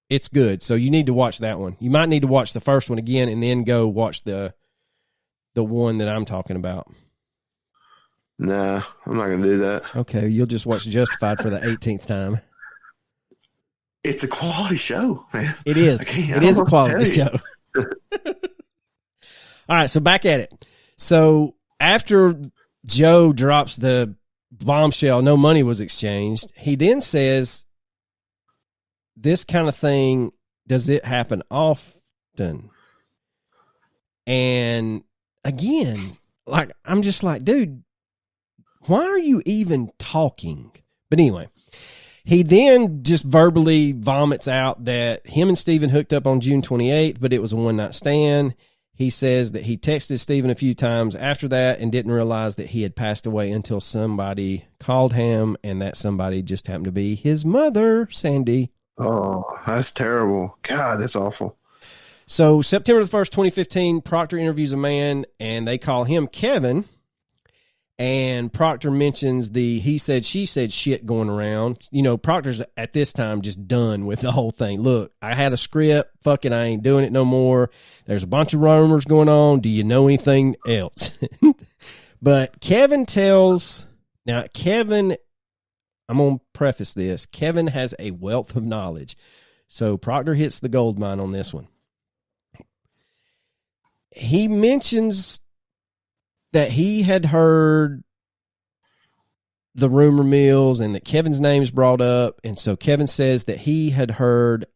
It's good. So you need to watch that one. You might need to watch the first one again and then go watch the one that I'm talking about. Nah, I'm not going to do that. Okay, you'll just watch Justified for the 18th time. It's a quality show, man. It is. It is a quality show. All right, so back at it. So after Joe drops the bombshell, no money was exchanged, he then says, this kind of thing, does it happen often? And again, like, I'm just like, dude, why are you even talking? But anyway, he then just verbally vomits out that him and Steven hooked up on June 28th, but it was a one-night stand. He says that he texted Steven a few times after that and didn't realize that he had passed away until somebody called him, and that somebody just happened to be his mother, Sandy. Oh, that's terrible. God, that's awful. So September the 1st, 2015, Proctor interviews a man, and they call him Kevin. And Proctor mentions the he said, she said shit going around. You know, Proctor's at this time just done with the whole thing. Look, I had a script. Fuck it, I ain't doing it no more. There's a bunch of rumors going on. Do you know anything else? But Kevin tells... Now, Kevin, I'm going to preface this. Kevin has a wealth of knowledge. So Proctor hits the gold mine on this one. He mentions that he had heard the rumor mills and that Kevin's name is brought up. And so Kevin says that he had heard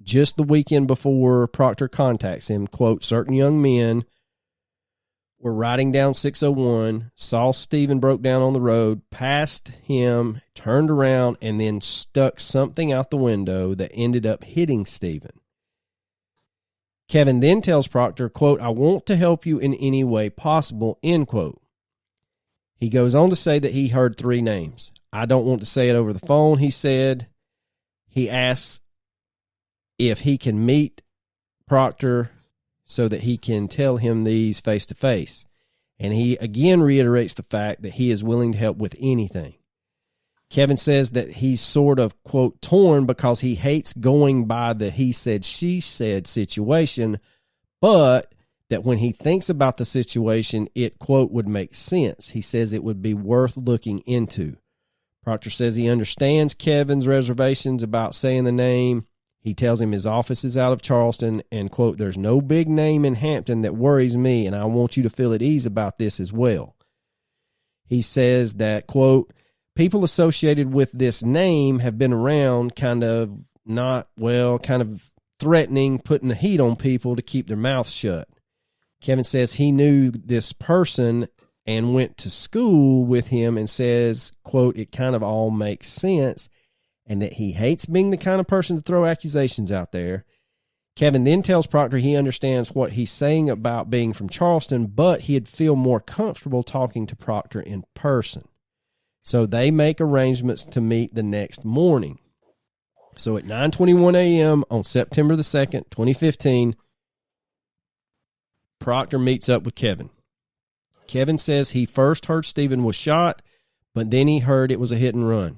just the weekend before Proctor contacts him, quote, certain young men were riding down 601, saw Steven broke down on the road, passed him, turned around, and then stuck something out the window that ended up hitting Steven. Kevin then tells Proctor, quote, I want to help you in any way possible, end quote. He goes on to say that he heard 3 names. I don't want to say it over the phone, he said. He asks if he can meet Proctor so that he can tell him these face to face. And he again reiterates the fact that he is willing to help with anything. Kevin says that he's sort of, quote, torn because he hates going by the he said, she said situation, but that when he thinks about the situation, it, quote, would make sense. He says it would be worth looking into. Proctor says he understands Kevin's reservations about saying the name. He tells him his office is out of Charleston and, quote, there's no big name in Hampton that worries me, and I want you to feel at ease about this as well. He says that, quote, people associated with this name have been around kind of threatening, putting the heat on people to keep their mouths shut. Kevin says he knew this person and went to school with him and says, quote, it kind of all makes sense, and that he hates being the kind of person to throw accusations out there. Kevin then tells Proctor he understands what he's saying about being from Charleston, but he'd feel more comfortable talking to Proctor in person. So they make arrangements to meet the next morning. So at 9:21 a.m. on September the 2nd, 2015, Proctor meets up with Kevin. Kevin says he first heard Steven was shot, but then he heard it was a hit and run.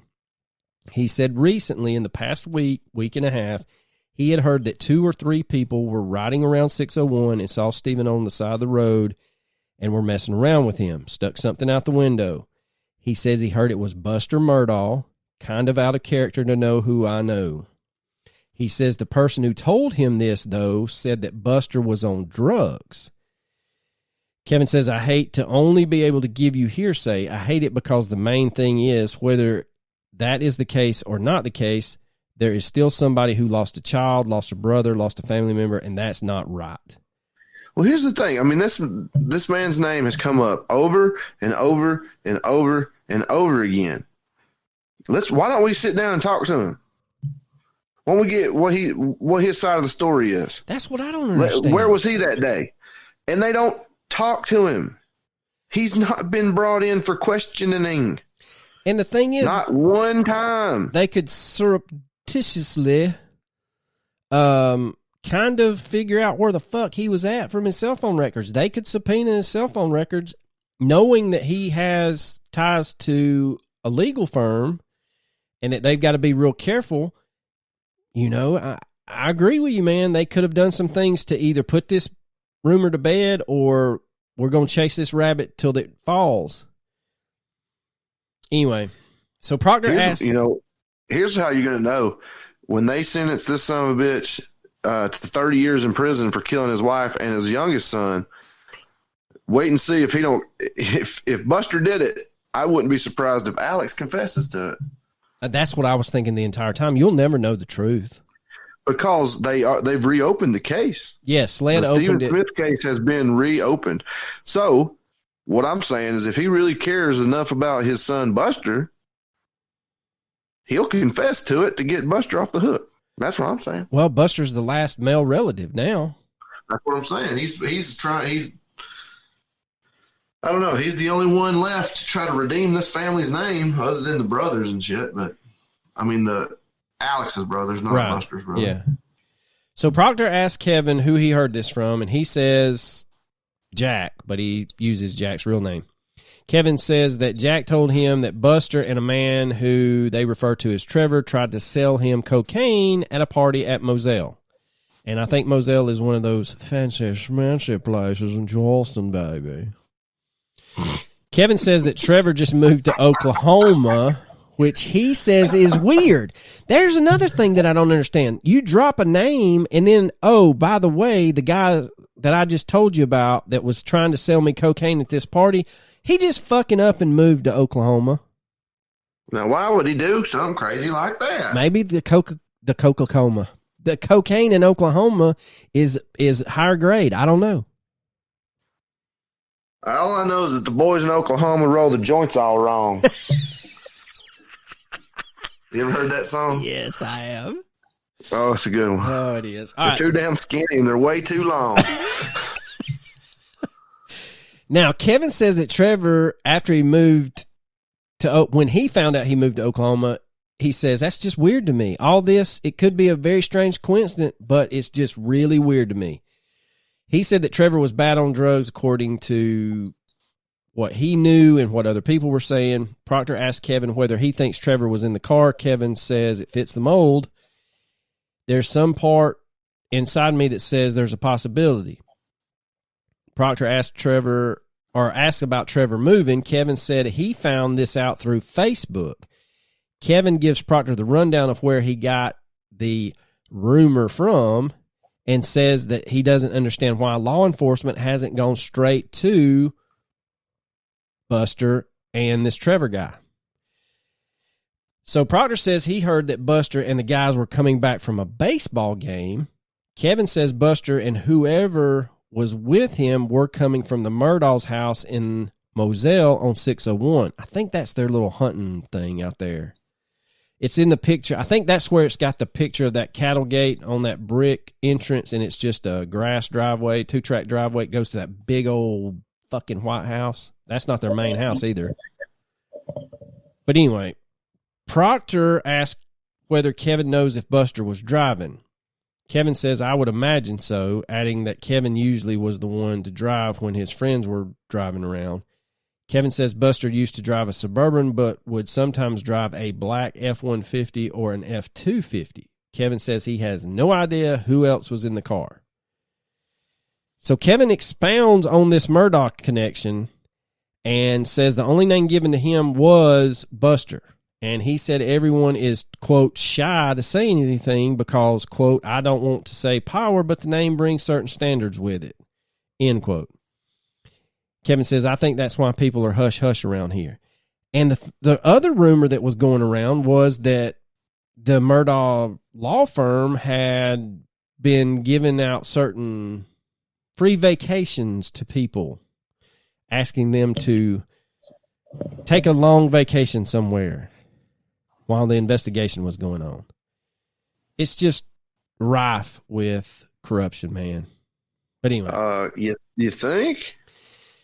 He said recently, in the past week and a half, he had heard that 2 or 3 people were riding around 601 and saw Stephen on the side of the road and were messing around with him, stuck something out the window. He says he heard it was Buster Murdaugh, kind of out of character to know who I know. He says the person who told him this, though, said that Buster was on drugs. Kevin says, I hate to only be able to give you hearsay. I hate it because the main thing is, whether that is the case or not the case, there is still somebody who lost a child, lost a brother, lost a family member, and that's not right. Well, here's the thing. I mean, this man's name has come up over and over and over and over again. Why don't we sit down and talk to him? Why don't we get what his side of the story is? That's what I don't understand. Where was he that day? And they don't talk to him. He's not been brought in for questioning. And the thing is, not one time. They could surreptitiously kind of figure out where the fuck he was at from his cell phone records. They could subpoena his cell phone records knowing that he has ties to a legal firm and that they've got to be real careful. You know, I agree with you, man. They could have done some things to either put this rumor to bed or we're going to chase this rabbit till it falls. Anyway, so Proctor asked... here's how you're going to know. When they sentence this son of a bitch to 30 years in prison for killing his wife and his youngest son, wait and see if Buster did it. I wouldn't be surprised if Alex confesses to it. That's what I was thinking the entire time. You'll never know the truth. Because they've reopened the case. Yes, Sled opened it. The Stephen Smith case has been reopened. So what I'm saying is if he really cares enough about his son Buster, he'll confess to it to get Buster off the hook. That's what I'm saying. Well, Buster's the last male relative now. That's what I'm saying. I don't know. He's the only one left to try to redeem this family's name other than the brothers and shit. But I mean, the Alex's brothers, not right. Buster's brother. Yeah. So Proctor asked Kevin who he heard this from, and he says Jack, but he uses Jack's real name. Kevin says that Jack told him that Buster and a man who they refer to as Trevor tried to sell him cocaine at a party at Moselle. And I think Moselle is one of those fancy schmancy places in Charleston, baby. Kevin says that Trevor just moved to Oklahoma, which he says is weird. There's another thing that I don't understand. You drop a name and then, oh, by the way, the guy that I just told you about that was trying to sell me cocaine at this party, he just fucking up and moved to Oklahoma. Now, why would he do something crazy like that? Maybe the Coca-Cola. The cocaine in Oklahoma is higher grade. I don't know. All I know is that the boys in Oklahoma roll the joints all wrong. You ever heard that song? Yes, I have. Oh, it's a good one. Oh, it is. They're too damn skinny and they're way too long. Now, Kevin says that Trevor, after he moved to, when he found out he moved to Oklahoma, he says, that's just weird to me. All this, it could be a very strange coincidence, but it's just really weird to me. He said that Trevor was bad on drugs according to what he knew and what other people were saying. Proctor asked Kevin whether he thinks Trevor was in the car. Kevin says it fits the mold. There's some part inside me that says there's a possibility. Proctor asked about Trevor moving. Kevin said he found this out through Facebook. Kevin gives Proctor the rundown of where he got the rumor from and says that he doesn't understand why law enforcement hasn't gone straight to Buster and this Trevor guy. So Proctor says he heard that Buster and the guys were coming back from a baseball game. Kevin says Buster and whoever was with him were coming from the Murdaugh's house in Moselle on 601. I think that's their little hunting thing out there. It's in the picture. I think that's where it's got the picture of that cattle gate on that brick entrance, and it's just a grass driveway, 2-track driveway. It goes to that big old fucking white house. That's not their main house either. But anyway, Proctor asked whether Kevin knows if Buster was driving. Kevin says, I would imagine so, adding that Kevin usually was the one to drive when his friends were driving around. Kevin says Buster used to drive a Suburban, but would sometimes drive a black F-150 or an F-250. Kevin says he has no idea who else was in the car. So Kevin expounds on this Murdaugh connection and says the only name given to him was Buster. And he said everyone is, quote, shy to say anything because, quote, I don't want to say power, but the name brings certain standards with it, end quote. Kevin says, I think that's why people are hush-hush around here. And the other rumor that was going around was that the Murdaugh law firm had been giving out certain free vacations to people, asking them to take a long vacation somewhere while the investigation was going on. It's just rife with corruption, man. But anyway. You think?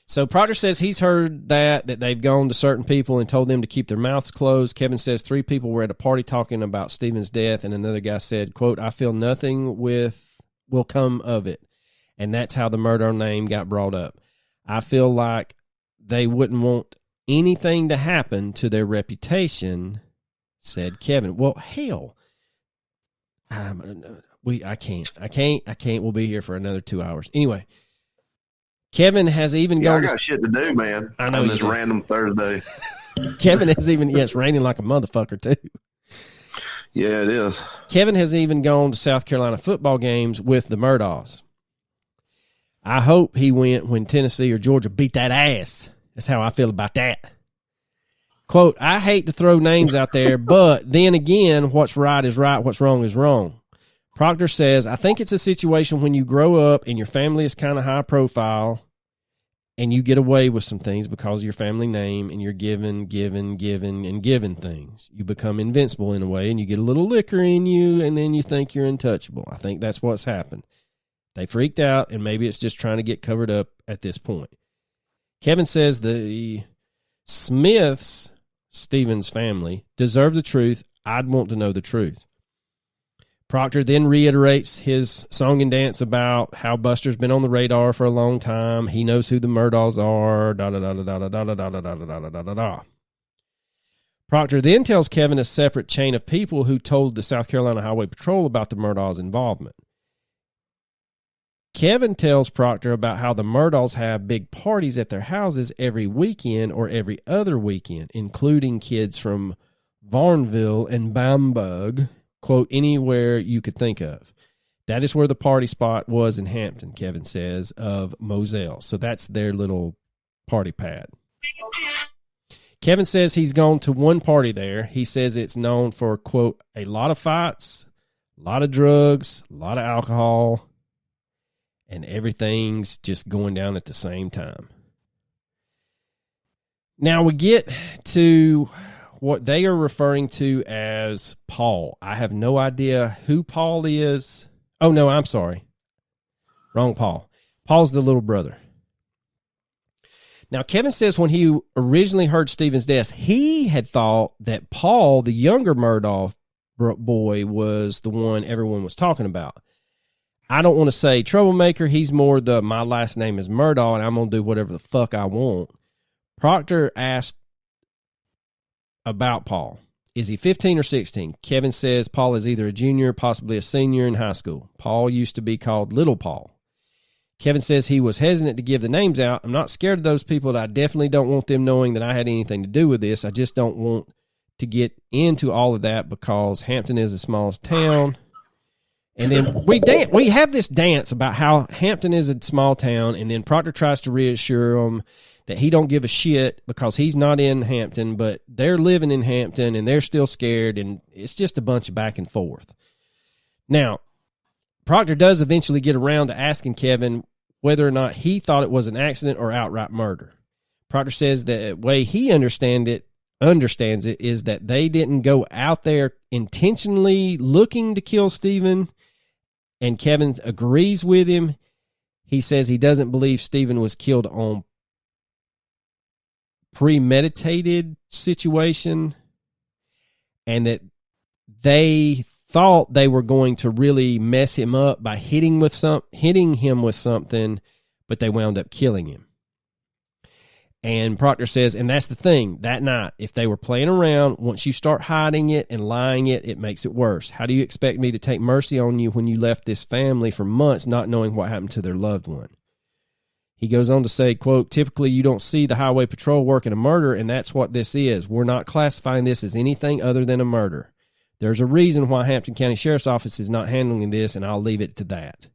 So Proctor says he's heard that they've gone to certain people and told them to keep their mouths closed. Kevin says 3 people were at a party talking about Stephen's death, and another guy said, quote, I feel nothing will come of it. And that's how the Murdaugh name got brought up. I feel like they wouldn't want anything to happen to their reputation, said Kevin. Well, hell, I can't. We'll be here for another 2 hours. Anyway, Kevin has even gone. I got shit to do, man. I know on this random Thursday. Kevin has even, it's raining like a motherfucker too. Yeah, it is. Kevin has even gone to South Carolina football games with the Murdaughs. I hope he went when Tennessee or Georgia beat that ass. That's how I feel about that. Quote, I hate to throw names out there, but then again, what's right is right, what's wrong is wrong. Proctor says, I think it's a situation when you grow up and your family is kind of high profile and you get away with some things because of your family name and you're giving things. You become invincible in a way and you get a little liquor in you and then you think you're untouchable. I think that's what's happened. They freaked out and maybe it's just trying to get covered up at this point. Kevin says the Smiths, Stephen's family, deserve the truth. I'd want to know the truth. Proctor then reiterates his song and dance about how Buster's been on the radar for a long time. He knows who the Murdaughs are. Proctor then tells Kevin a separate chain of people who told the South Carolina Highway Patrol about the Murdaughs' involvement. Kevin tells Proctor about how the Murdaughs have big parties at their houses every weekend or every other weekend, including kids from Varnville and Bamberg, quote, anywhere you could think of. That is where the party spot was in Hampton, Kevin says, of Moselle. So that's their little party pad. Kevin says he's gone to one party there. He says it's known for, quote, a lot of fights, a lot of drugs, a lot of alcohol, and everything's just going down at the same time. Now we get to what they are referring to as Paul. I have no idea who Paul is. Oh, no, I'm sorry. Wrong Paul. Paul's the little brother. Now, Kevin says when he originally heard Stephen's death, he had thought that Paul, the younger Murdaugh boy, was the one everyone was talking about. I don't want to say troublemaker. He's more my last name is Murdaugh, and I'm going to do whatever the fuck I want. Proctor asked about Paul. Is he 15 or 16? Kevin says Paul is either a junior, possibly a senior in high school. Paul used to be called Little Paul. Kevin says he was hesitant to give the names out. I'm not scared of those people, but I definitely don't want them knowing that I had anything to do with this. I just don't want to get into all of that because Hampton is the smallest town. And then we have this dance about how Hampton is a small town, and then Proctor tries to reassure them that he don't give a shit because he's not in Hampton, but they're living in Hampton, and they're still scared, and it's just a bunch of back and forth. Now, Proctor does eventually get around to asking Kevin whether or not he thought it was an accident or outright murder. Proctor says the way he understands it is that they didn't go out there intentionally looking to kill Stephen, and Kevin agrees with him. He says he doesn't believe Stephen was killed on premeditated situation and that they thought they were going to really mess him up by hitting him with something, but they wound up killing him. And Proctor says, and that's the thing, that night, if they were playing around, once you start hiding it and lying it makes it worse. How do you expect me to take mercy on you when you left this family for months not knowing what happened to their loved one? He goes on to say, quote, typically you don't see the highway patrol working a murder, and that's what this is. We're not classifying this as anything other than a murder. There's a reason why Hampton County Sheriff's Office is not handling this, and I'll leave it to that,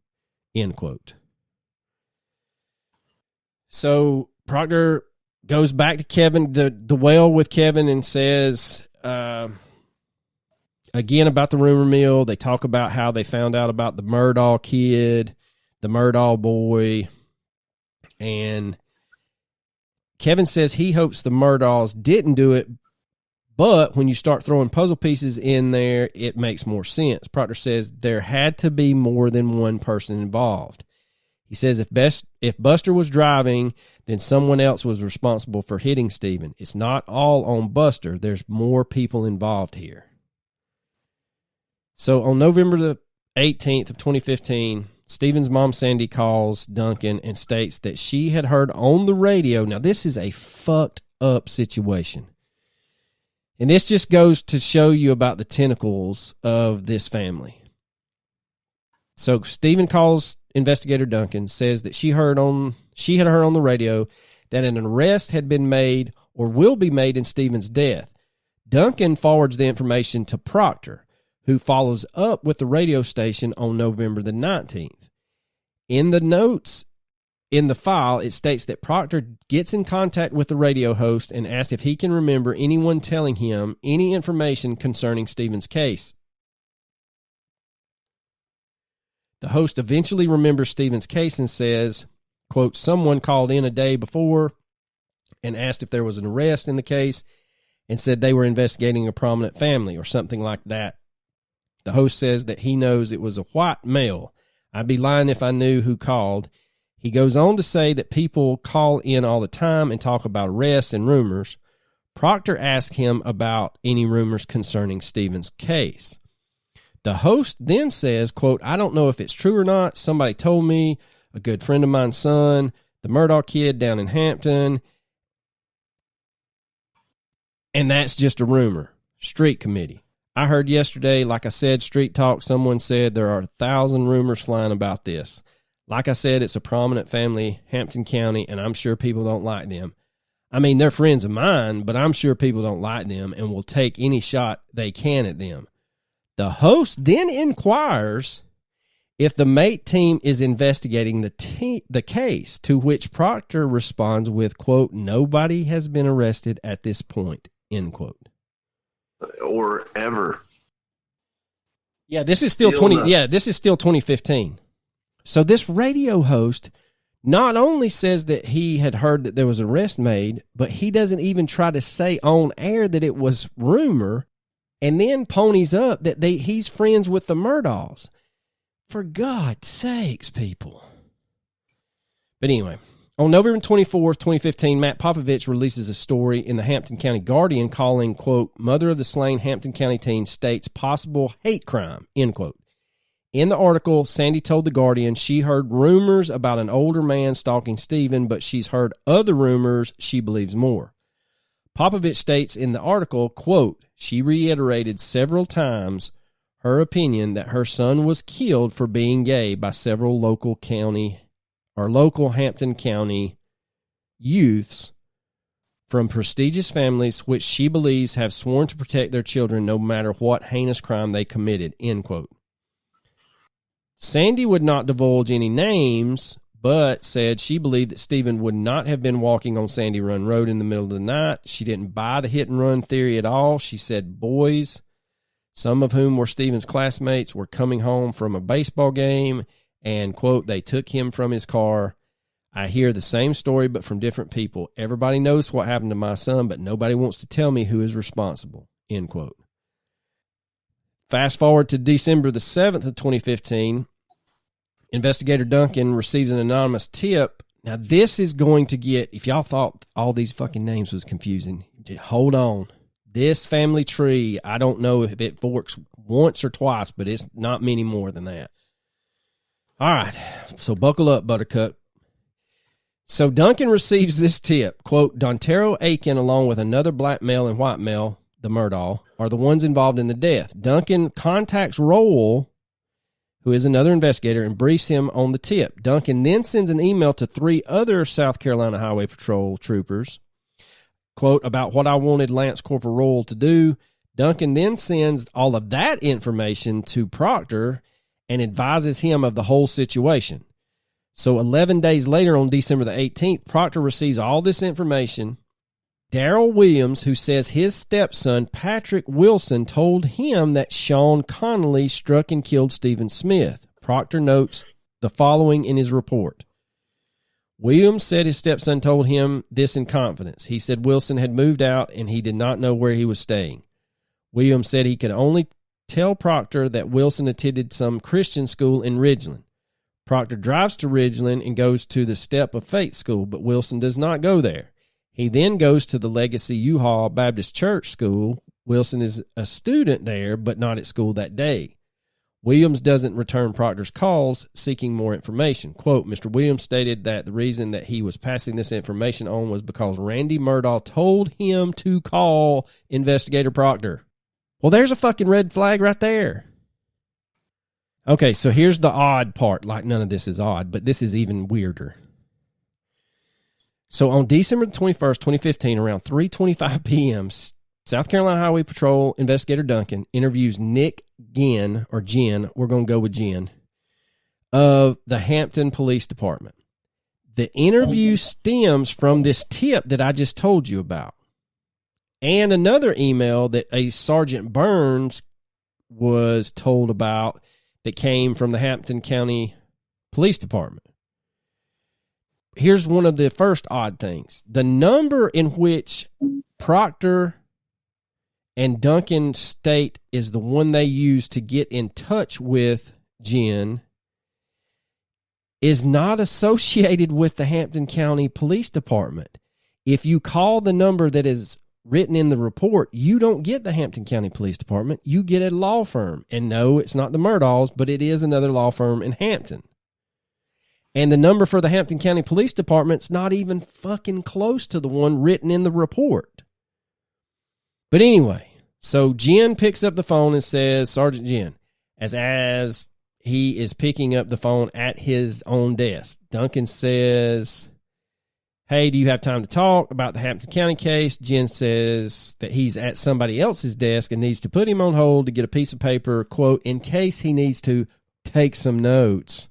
end quote. So Proctor goes back to Kevin, the well with Kevin, and says, again about the rumor mill. They talk about how they found out about the Murdaugh kid, the Murdaugh boy, and Kevin says he hopes the Murdaughs didn't do it, but when you start throwing puzzle pieces in there, it makes more sense. Proctor says there had to be more than one person involved. He says if Buster was driving, then someone else was responsible for hitting Stephen. It's not all on Buster. There's more people involved here. So on November the 18th of 2015, Stephen's mom, Sandy, calls Duncan and states that she had heard on the radio. Now, this is a fucked up situation. And this just goes to show you about the tentacles of this family. So Stephen calls investigator Duncan, says that she had heard on the radio that an arrest had been made or will be made in Stephen's death. Duncan forwards the information to Proctor, who follows up with the radio station on November the 19th. In the notes in the file, it states that Proctor gets in contact with the radio host and asks if he can remember anyone telling him any information concerning Stephen's case. The host eventually remembers Stephen's case and says, quote, someone called in a day before and asked if there was an arrest in the case and said they were investigating a prominent family or something like that. The host says that he knows it was a white male. I'd be lying if I knew who called. He goes on to say that people call in all the time and talk about arrests and rumors. Proctor asks him about any rumors concerning Stephen's case. The host then says, quote, I don't know if it's true or not. Somebody told me, a good friend of mine's son, the Murdaugh kid down in Hampton. And that's just a rumor. Street committee. I heard yesterday, like I said, Street Talk, someone said there are 1,000 rumors flying about this. Like I said, it's a prominent family, Hampton County, and I'm sure people don't like them. I mean, they're friends of mine, but I'm sure people don't like them and will take any shot they can at them. The host then inquires if the mate team is investigating the case, to which Proctor responds with, quote, nobody has been arrested at this point, end quote. Or ever. Yeah, this is still 2015. So this radio host not only says that he had heard that there was an arrest made, but he doesn't even try to say on air that it was rumor, and then ponies up that he's friends with the Murdaughs. For God's sakes, people. But anyway, on November 24th, 2015, Matt Popovich releases a story in the Hampton County Guardian calling, quote, mother of the slain Hampton County teen states possible hate crime, end quote. In the article, Sandy told the Guardian she heard rumors about an older man stalking Stephen, but she's heard other rumors she believes more. Popovich states in the article, quote, she reiterated several times her opinion that her son was killed for being gay by several local Hampton County youths from prestigious families which she believes have sworn to protect their children no matter what heinous crime they committed, end quote. Sandy would not divulge any names, but said she believed that Stephen would not have been walking on Sandy Run Road in the middle of the night. She didn't buy the hit-and-run theory at all. She said boys, some of whom were Stephen's classmates, were coming home from a baseball game, and, quote, they took him from his car. I hear the same story, but from different people. Everybody knows what happened to my son, but nobody wants to tell me who is responsible, end quote. Fast forward to December the 7th of 2015, investigator Duncan receives an anonymous tip. Now, this is going to get, if y'all thought all these fucking names was confusing, hold on. This family tree, I don't know if it forks once or twice, but it's not many more than that. All right, so buckle up, Buttercup. So Duncan receives this tip, quote, Dontero Aiken, along with another black male and white male, the Murdaugh, are the ones involved in the death. Duncan contacts Roll, who is another investigator, and briefs him on the tip. Duncan then sends an email to 3 other South Carolina Highway Patrol troopers, quote, about what I wanted Lance Corporal Roll to do. Duncan then sends all of that information to Proctor and advises him of the whole situation. So 11 days later, on December the 18th, Proctor receives all this information. Darrell Williams, who says his stepson, Patrick Wilson, told him that Sean Connolly struck and killed Stephen Smith. Proctor notes the following in his report. Williams said his stepson told him this in confidence. He said Wilson had moved out and he did not know where he was staying. Williams said he could only tell Proctor that Wilson attended some Christian school in Ridgeland. Proctor drives to Ridgeland and goes to the Step of Faith School, but Wilson does not go there. He then goes to the Legacy U-Haul Baptist Church School. Wilson is a student there, but not at school that day. Williams doesn't return Proctor's calls seeking more information. Quote, Mr. Williams stated that the reason that he was passing this information on was because Randy Murdaugh told him to call Investigator Proctor. Well, there's a fucking red flag right there. Okay, so here's the odd part. Like, none of this is odd, but this is even weirder. So on December 21st, 2015, around 3:25 p.m., South Carolina Highway Patrol Investigator Duncan interviews Nick Ginn, or Jen, we're going to go with Jen, of the Hampton Police Department. The interview stems from this tip that I just told you about, and another email that a Sergeant Burns was told about that came from the Hampton County Police Department. Here's one of the first odd things. The number in which Proctor and Duncan state is the one they use to get in touch with Jen is not associated with the Hampton County Police Department. If you call the number that is written in the report, you don't get the Hampton County Police Department. You get a law firm. And no, it's not the Murdaughs, but it is another law firm in Hampton. And the number for the Hampton County Police Department's not even fucking close to the one written in the report. But anyway, so Jen picks up the phone and says, Sergeant Jen, as he is picking up the phone at his own desk, Duncan says, hey, do you have time to talk about the Hampton County case? Jen says that he's at somebody else's desk and needs to put him on hold to get a piece of paper, quote, in case he needs to take some notes.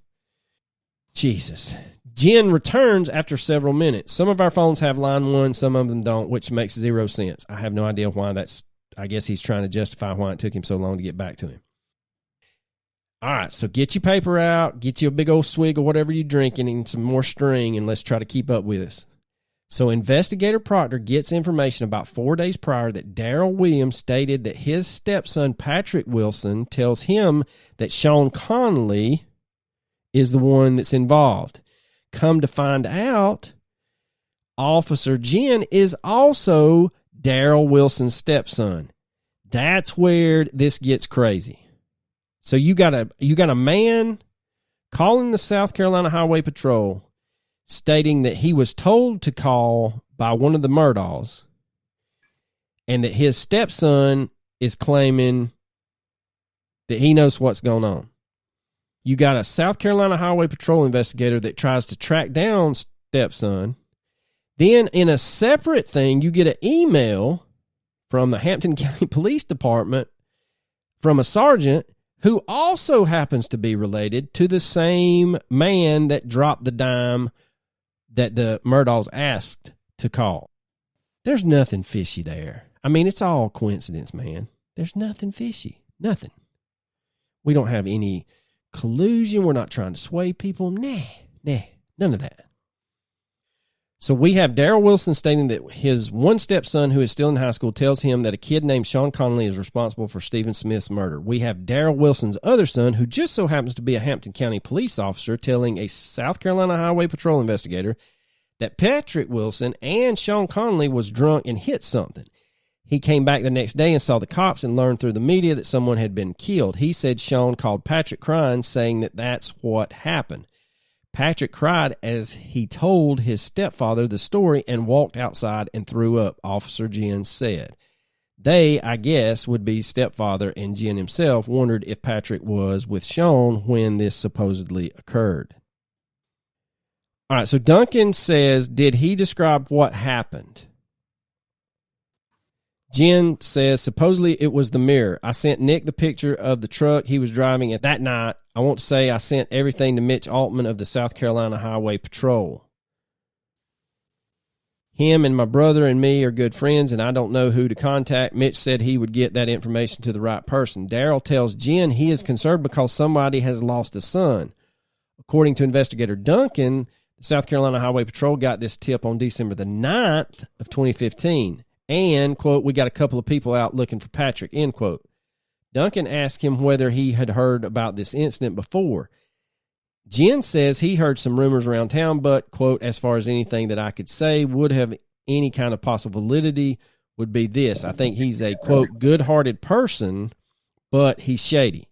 Jesus. Jen returns after several minutes. Some of our phones have line 1, some of them don't, which makes 0 sense. I have no idea why that's, I guess he's trying to justify why it took him so long to get back to him. All right, so get your paper out, get you a big old swig of whatever you're drinking and some more string, and let's try to keep up with this. So Investigator Proctor gets information about 4 days prior that Darrell Williams stated that his stepson, Patrick Wilson, tells him that Sean Connolly is the one that's involved. Come to find out, Officer Jen is also Darrell Wilson's stepson. That's where this gets crazy. So you got a man calling the South Carolina Highway Patrol stating that he was told to call by one of the Murdaughs and that his stepson is claiming that he knows what's going on. You got a South Carolina Highway Patrol investigator that tries to track down stepson. Then in a separate thing, you get an email from the Hampton County Police Department from a sergeant who also happens to be related to the same man that dropped the dime that the Murdaughs asked to call. There's nothing fishy there. I mean, it's all coincidence, man. There's nothing fishy. Nothing. We don't have any collusion. We're not trying to sway people. Nah, none of that. So we have Darrell Wilson stating that his one stepson, who is still in high school, tells him that a kid named Sean Connolly is responsible for Stephen Smith's murder. We have Darrell Wilson's other son, who just so happens to be a Hampton County police officer, telling a South Carolina Highway Patrol investigator that Patrick Wilson and Sean Connolly was drunk and hit something. He came back the next day and saw the cops and learned through the media that someone had been killed. He said Sean called Patrick crying, saying that that's what happened. Patrick cried as he told his stepfather the story and walked outside and threw up, Officer Jen said. They, I guess, would be stepfather and Jen himself, wondered if Patrick was with Sean when this supposedly occurred. All right, so Duncan says, did he describe what happened? Jen says, supposedly it was the mirror. I sent Nick the picture of the truck he was driving at that night. I want to say I sent everything to Mitch Altman of the South Carolina Highway Patrol. Him and my brother and me are good friends, and I don't know who to contact. Mitch said he would get that information to the right person. Daryl tells Jen he is concerned because somebody has lost a son. According to investigator Duncan, the South Carolina Highway Patrol got this tip on December the 9th of 2015. And, quote, we got a couple of people out looking for Patrick, end quote. Duncan asked him whether he had heard about this incident before. Jen says he heard some rumors around town, but, quote, as far as anything that I could say would have any kind of possible validity would be this. I think he's a, quote, good-hearted person, but he's shady.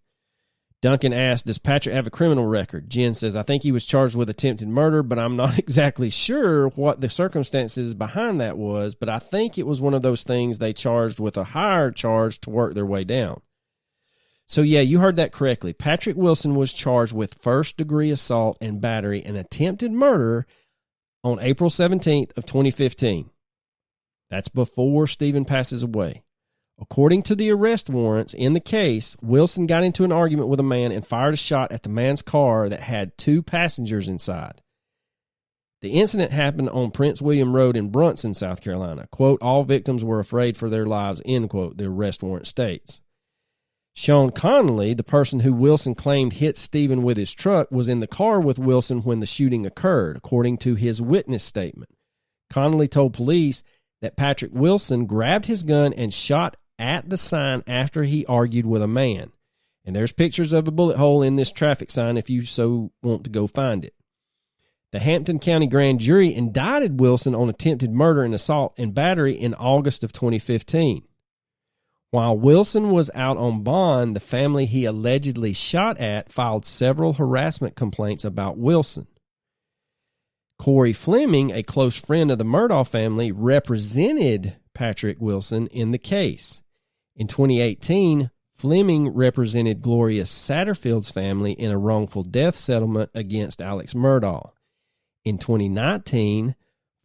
Duncan asked, does Patrick have a criminal record? Jen says, I think he was charged with attempted murder, but I'm not exactly sure what the circumstances behind that was, but I think it was one of those things they charged with a higher charge to work their way down. So, yeah, you heard that correctly. Patrick Wilson was charged with first-degree assault and battery and attempted murder on April 17th of 2015. That's before Stephen passes away. According to the arrest warrants in the case, Wilson got into an argument with a man and fired a shot at the man's car that had 2 passengers inside. The incident happened on Prince William Road in Brunson, South Carolina. Quote, all victims were afraid for their lives, end quote, the arrest warrant states. Sean Connolly, the person who Wilson claimed hit Stephen with his truck, was in the car with Wilson when the shooting occurred, according to his witness statement. Connolly told police that Patrick Wilson grabbed his gun and shot at the sign after he argued with a man. And there's pictures of a bullet hole in this traffic sign if you so want to go find it. The Hampton County Grand Jury indicted Wilson on attempted murder and assault and battery in August of 2015. While Wilson was out on bond, the family he allegedly shot at filed several harassment complaints about Wilson. Corey Fleming, a close friend of the Murdaugh family, represented Patrick Wilson in the case. In 2018, Fleming represented Gloria Satterfield's family in a wrongful death settlement against Alex Murdaugh. In 2019,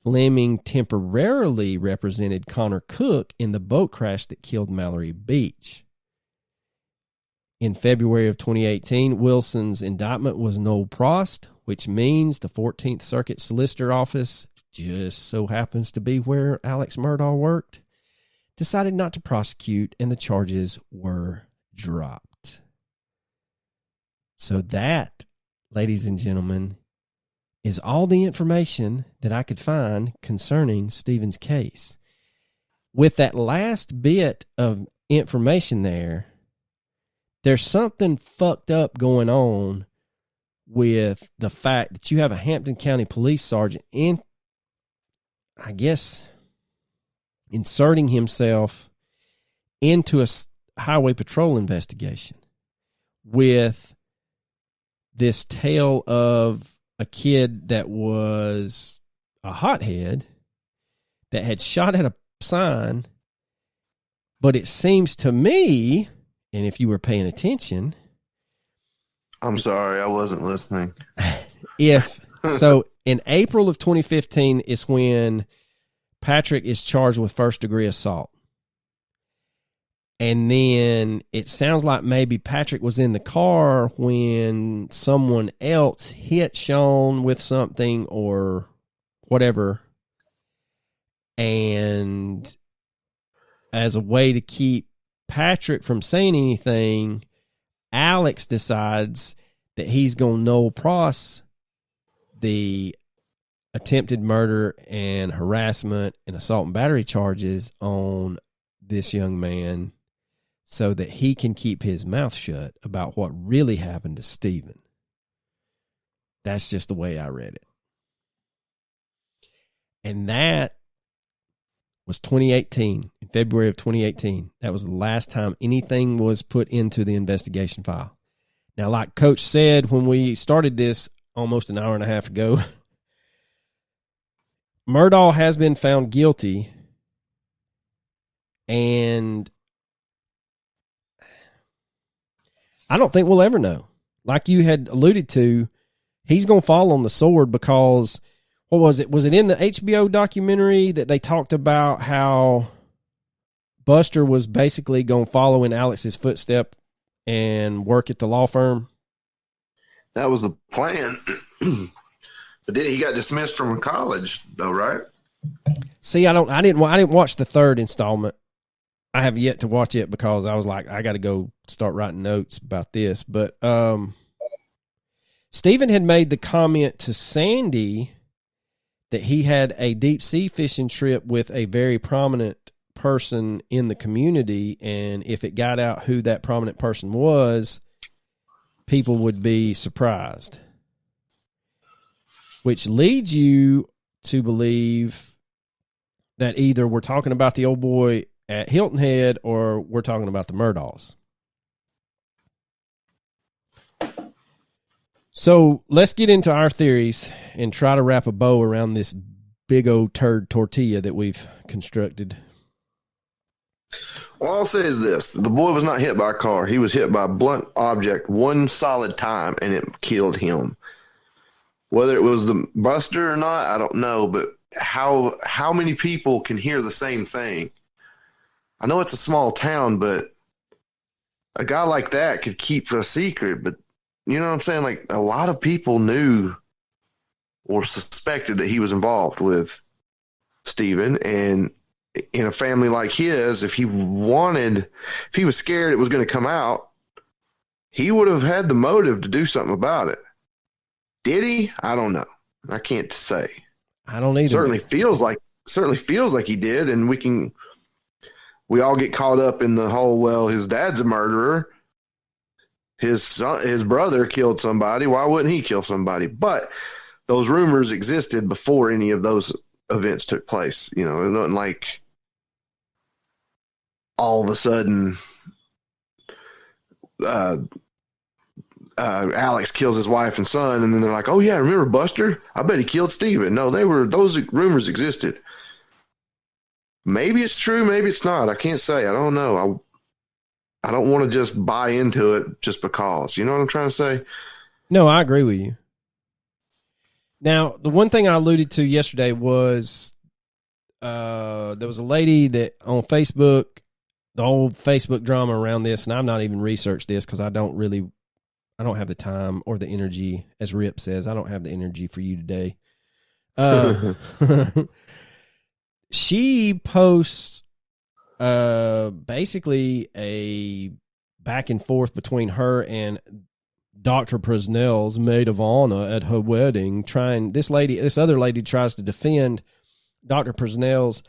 Fleming temporarily represented Connor Cook in the boat crash that killed Mallory Beach. In February of 2018, Wilson's indictment was nolle proste, which means the 14th Circuit Solicitor Office, just so happens to be where Alex Murdaugh worked, decided not to prosecute, and the charges were dropped. So that, ladies and gentlemen, is all the information that I could find concerning Stephen's case. With that last bit of information there's something fucked up going on with the fact that you have a Hampton County police sergeant inserting himself into a highway patrol investigation with this tale of a kid that was a hothead that had shot at a sign. But it seems to me, and if you were paying attention, I'm sorry, I wasn't listening. So in April of 2015 is when Patrick is charged with first-degree assault. And then it sounds like maybe Patrick was in the car when someone else hit Sean with something or whatever. And as a way to keep Patrick from saying anything, Alex decides that he's going to nolle proste the attempted murder and harassment and assault and battery charges on this young man so that he can keep his mouth shut about what really happened to Stephen. That's just the way I read it. And that was 2018, in February of 2018. That was the last time anything was put into the investigation file. Now, like Coach said when we started this, almost an hour and a half ago. Murdaugh has been found guilty, and I don't think we'll ever know. Like you had alluded to, he's going to fall on the sword because, what was it? Was it in the HBO documentary that they talked about how Buster was basically going to follow in Alex's footstep and work at the law firm? That was the plan. But then he got dismissed from college, though, right? See, I didn't watch the third installment. I have yet to watch it because I was like, I got to go start writing notes about this. But Stephen had made the comment to Sandy that he had a deep sea fishing trip with a very prominent person in the community, and if it got out who that prominent person was, people would be surprised. Which leads you to believe that either we're talking about the old boy at Hilton Head or we're talking about the Murdaughs. So let's get into our theories and try to wrap a bow around this big old turd tortilla that we've constructed. All I'll say is this. The boy was not hit by a car. He was hit by a blunt object one solid time, and it killed him. Whether it was the Buster or not, I don't know, but how many people can hear the same thing? I know it's a small town, but a guy like that could keep a secret, but you know what I'm saying? Like, a lot of people knew or suspected that he was involved with Stephen, and in a family like his, if he was scared it was going to come out, he would have had the motive to do something about it. Did he? I don't know. I can't say. I don't either. Certainly feels like he did, and we all get caught up in the whole, well, his dad's a murderer. His brother killed somebody. Why wouldn't he kill somebody? But those rumors existed before any of those events took place. You know, it wasn't like all of a sudden Alex kills his wife and son, and then they're like, oh yeah, remember Buster? I bet he killed Steven. No, those rumors existed. Maybe it's true, maybe it's not. I can't say. I don't know. I don't want to just buy into it just because. You know what I'm trying to say? No, I agree with you. Now, the one thing I alluded to yesterday was there was a lady that on Facebook, the old Facebook drama around this, and I've not even researched this because I don't have the time or the energy. As Rip says, I don't have the energy for you today. She posts basically a back and forth between her and Dr. Presnell's maid of honor at her wedding. This other lady tries to defend Dr. Presnell's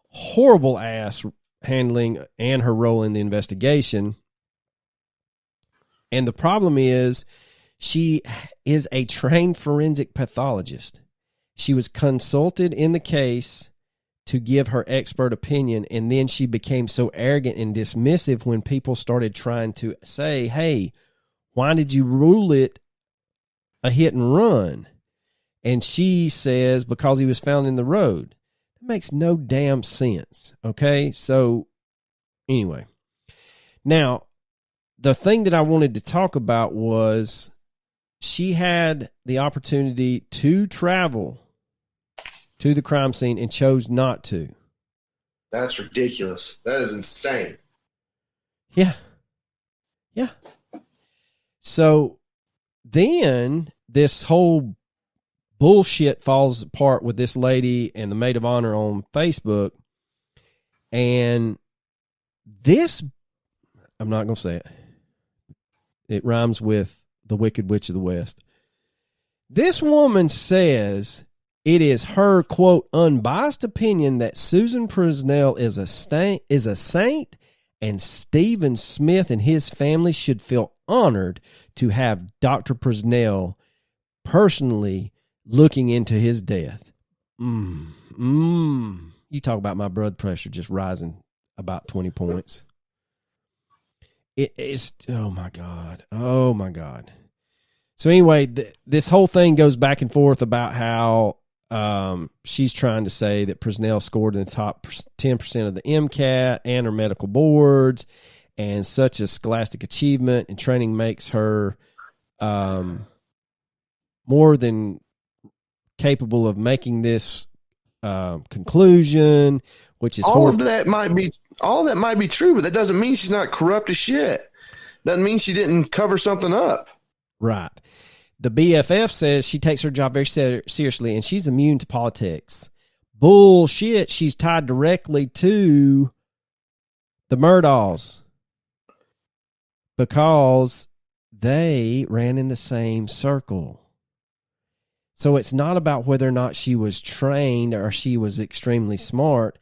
horrible ass handling and her role in the investigation. And the problem is, she is a trained forensic pathologist. She was consulted in the case to give her expert opinion, and then she became so arrogant and dismissive when people started trying to say, hey, why did you rule it a hit and run? And she says, because he was found in the road. That makes no damn sense, okay? So, anyway. Now, the thing that I wanted to talk about was she had the opportunity to travel to the crime scene and chose not to. That's ridiculous. That is insane. Yeah. Yeah. So then this whole bullshit falls apart with this lady and the maid of honor on Facebook. And this, I'm not going to say it. It rhymes with the Wicked Witch of the West. This woman says it is her, quote, unbiased opinion that Susan Presnell is a saint, and Stephen Smith and his family should feel honored to have Dr. Presnell personally looking into his death. You talk about my blood pressure just rising about 20 points. It's, oh my God. So anyway, this whole thing goes back and forth about how she's trying to say that Presnell scored in the top 10% of the MCAT and her medical boards, and such a scholastic achievement and training makes her more than capable of making this conclusion, which is all that might be true, but that doesn't mean she's not corrupt as shit. Doesn't mean she didn't cover something up. Right. The BFF says she takes her job very seriously and she's immune to politics. Bullshit. She's tied directly to the Murdaughs because they ran in the same circle. So it's not about whether or not she was trained or she was extremely smart.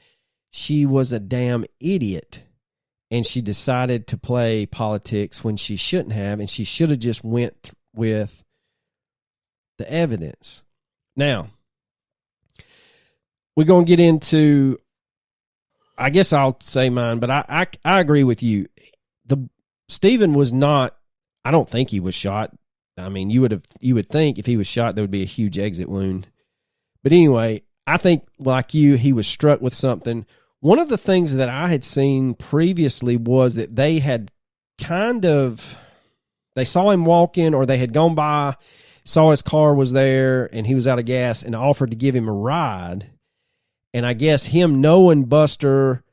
She was a damn idiot. And she decided to play politics when she shouldn't have, and she should have just went with the evidence. Now, we're going to get into, I guess I'll say mine, but I agree with you. Stephen was not, I don't think he was shot. I mean, you would think if he was shot, there would be a huge exit wound. But anyway, I think like you, he was struck with something. One of the things that I had seen previously was that they had they saw him walking, or they had gone by, saw his car was there and he was out of gas, and offered to give him a ride. And I guess him knowing Buster,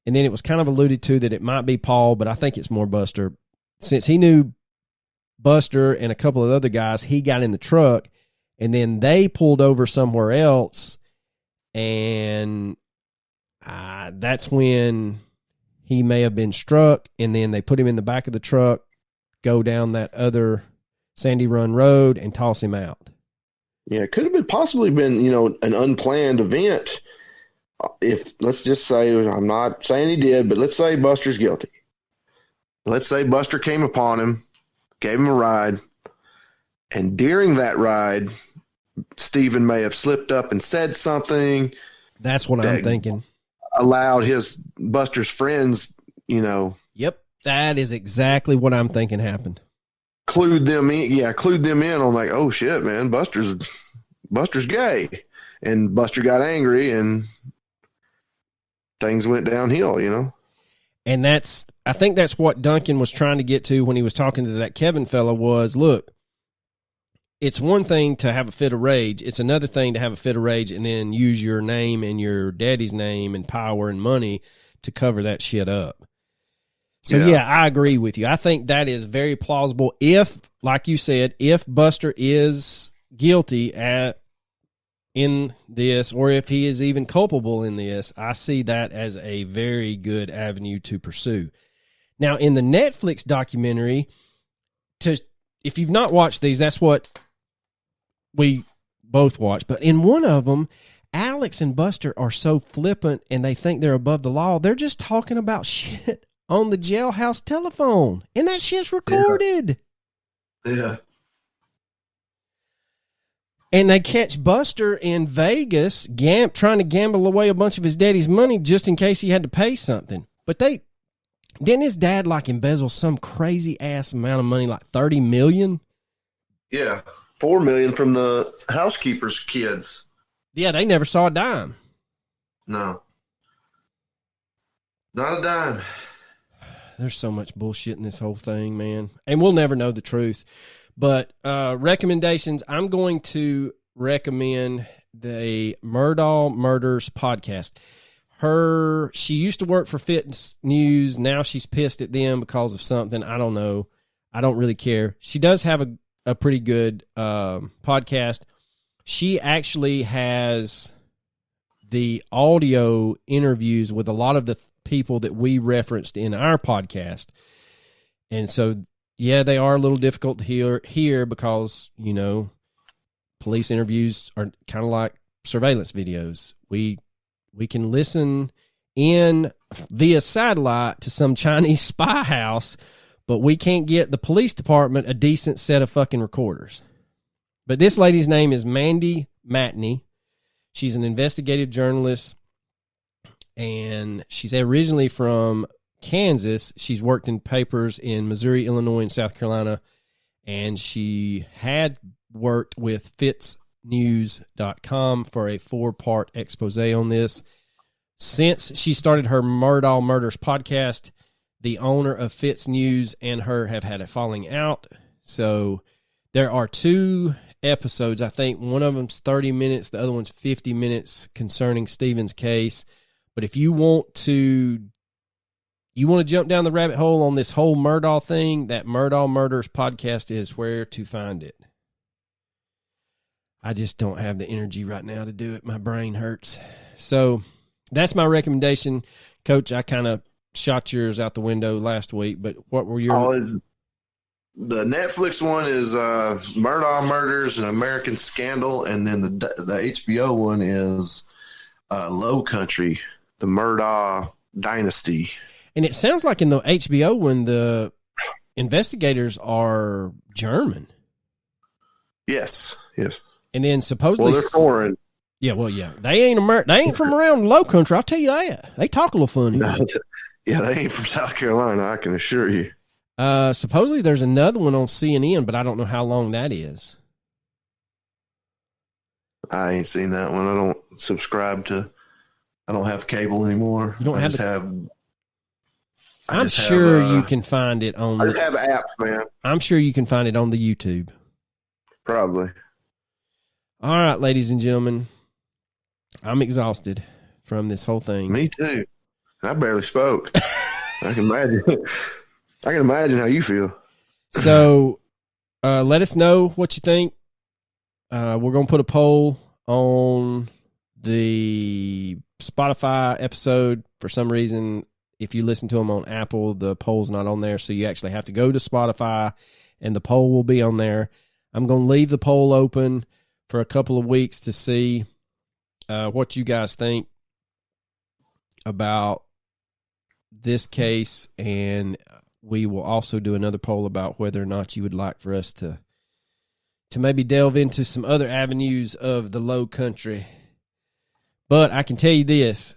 and then it was kind of alluded to that it might be Paul, but I think it's more Buster. Since he knew Buster and a couple of other guys, he got in the truck, and then they pulled over somewhere else, and that's when he may have been struck, and then they put him in the back of the truck, go down that other Sandy Run Road, and toss him out. Yeah, it could have been possibly been, an unplanned event. If, let's just say, I'm not saying he did, but let's say Buster's guilty. Let's say Buster came upon him, gave him a ride, and during that ride, Stephen may have slipped up and said something. That's what I'm thinking. Allowed Buster's friends, Yep, that is exactly what I'm thinking happened. Clued them in on like, oh shit, man, Buster's gay, and Buster got angry and things went downhill, And I think that's what Duncan was trying to get to when he was talking to that Kevin fella was, look, it's one thing to have a fit of rage. It's another thing to have a fit of rage and then use your name and your daddy's name and power and money to cover that shit up. So, yeah, I agree with you. I think that is very plausible if, like you said, if Buster is guilty in this, or if he is even culpable in this, I see that as a very good avenue to pursue. Now, in the Netflix documentary, if you've not watched these, that's what we both watched. But in one of them, Alex and Buster are so flippant and they think they're above the law. They're just talking about shit on the jailhouse telephone, and that shit's recorded. Yeah. And they catch Buster in Vegas trying to gamble away a bunch of his daddy's money just in case he had to pay something. But didn't his dad embezzle some crazy ass amount of money, like $30 million? Yeah, $4 million from the housekeeper's kids. Yeah, they never saw a dime. No, not a dime. There's so much bullshit in this whole thing, man, and we'll never know the truth. But recommendations, I'm going to recommend the Murdaugh Murders podcast. She used to work for Fitness News. Now she's pissed at them because of something. I don't know. I don't really care. She does have a pretty good podcast. She actually has the audio interviews with a lot of the people that we referenced in our podcast. And so, yeah, they are a little difficult to hear because, police interviews are kind of like surveillance videos. We can listen in via satellite to some Chinese spy house, but we can't get the police department a decent set of fucking recorders. But this lady's name is Mandy Matney. She's an investigative journalist, and she's originally from Kansas. She's worked in papers in Missouri, Illinois, and South Carolina, and she had worked with Pt2.com for a 4-part expose on this. Since she started her Murdaugh Murders podcast, the owner of Fitz News and her have had a falling out. So there are 2 episodes. I think one of them's 30 minutes, the other one's 50 minutes concerning Stephen's case. But if you want to jump down the rabbit hole on this whole Murdaugh thing, that Murdaugh Murders podcast is where to find it. I just don't have the energy right now to do it. My brain hurts. So that's my recommendation. Coach, I kind of shot yours out the window last week, but what were your... The Netflix one is Murdaugh Murders, an American Scandal, and then the HBO one is Low Country, the Murdaugh Dynasty. And it sounds like in the HBO one, the investigators are German. Yes. And then supposedly... Well, they're foreign. Yeah, They ain't from around the Low Country, I'll tell you that. They talk a little funny. No, yeah, they ain't from South Carolina, I can assure you. Supposedly there's another one on CNN, but I don't know how long that is. I ain't seen that one. I don't subscribe to. I don't have cable anymore. You don't have. I'm sure you can find it on. I just have apps, man. I'm sure you can find it on the YouTube. Probably. All right, ladies and gentlemen, I'm exhausted from this whole thing. Me too. I barely spoke. I can imagine. I can imagine how you feel. So, let us know what you think. We're going to put a poll on the Spotify episode. For some reason, if you listen to them on Apple, the poll's not on there. So you actually have to go to Spotify and the poll will be on there. I'm going to leave the poll open for a couple of weeks to see what you guys think about this case, and we will also do another poll about whether or not you would like for us to maybe delve into some other avenues of the Low Country. But I can tell you this,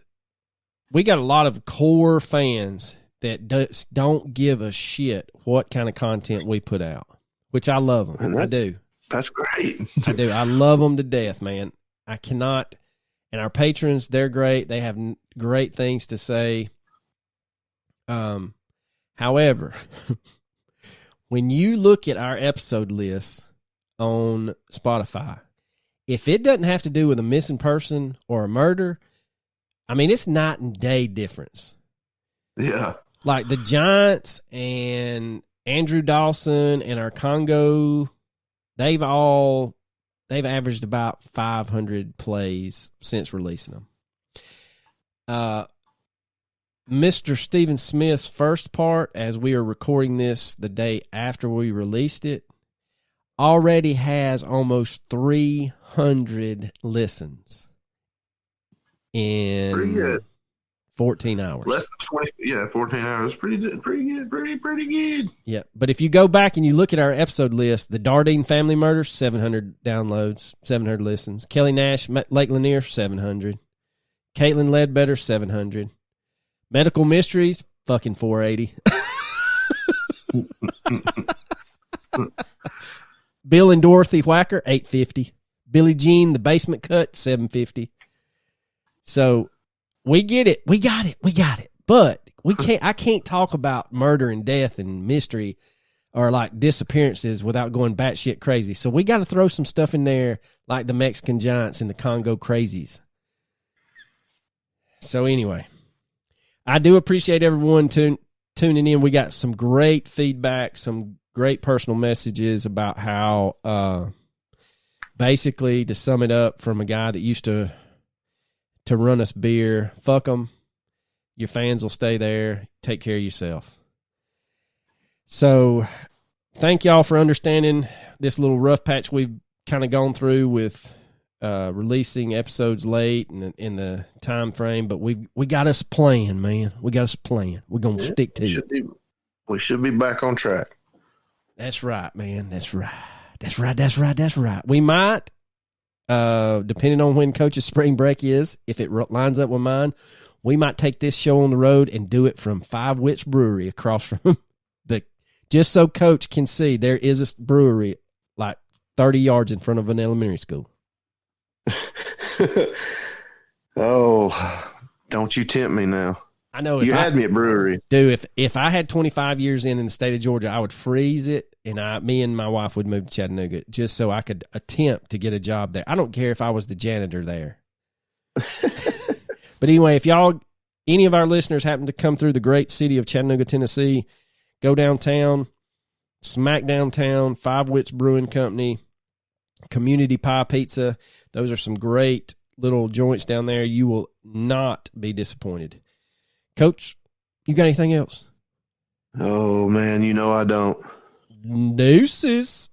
we got a lot of core fans that don't give a shit what kind of content we put out, which I love them. I do. That's great. I do. I love them to death, man. I cannot. And our patrons, they're great. They have great things to say. However, when you look at our episode list on Spotify, if it doesn't have to do with a missing person or a murder, I mean, it's night and day difference. Yeah. Like the Giants and Andrew Dawson and our Congo, they've averaged about 500 plays since releasing them. Mr. Stephen Smith's first part, as we are recording this the day after we released it, already has almost 300 listens in 14 hours. Less than 20, 14 hours. Pretty good. Yeah, but if you go back and you look at our episode list, the Dardine Family Murders, 700 downloads, 700 listens. Kelly Nash, Lake Lanier, 700. Caitlin Ledbetter, 700. Medical Mysteries, fucking 480. Bill and Dorothy Whacker, 850. Billie Jean, The Basement Cut, 750. So we get it. We got it. But I can't talk about murder and death and mystery or like disappearances without going batshit crazy. So we got to throw some stuff in there like the Mexican Giants and the Congo Crazies. So anyway, I do appreciate everyone tuning in. We got some great feedback, some great personal messages about how, basically, to sum it up from a guy that used to run us beer, fuck them. Your fans will stay there. Take care of yourself. So thank y'all for understanding this little rough patch we've kind of gone through with releasing episodes late and in the time frame, but we got us playing, man. We got us playing. We're gonna stick to it. We should be back on track. That's right, man. That's right. We might, depending on when Coach's spring break is, if it lines up with mine, we might take this show on the road and do it from Five Wits Brewery across from the Just so Coach can see, there is a brewery like 30 yards in front of an elementary school. Oh, don't you tempt me now. I know. You had me at brewery. Dude, if I had 25 years in the state of Georgia, I would freeze it, and me and my wife would move to Chattanooga just so I could attempt to get a job there. I don't care if I was the janitor there. But anyway, if any of our listeners happen to come through the great city of Chattanooga, Tennessee, go downtown, smack downtown, Five Wits Brewing Company, Community Pie Pizza. Those are some great little joints down there. You will not be disappointed. Coach, you got anything else? Oh, man, I don't. Deuces.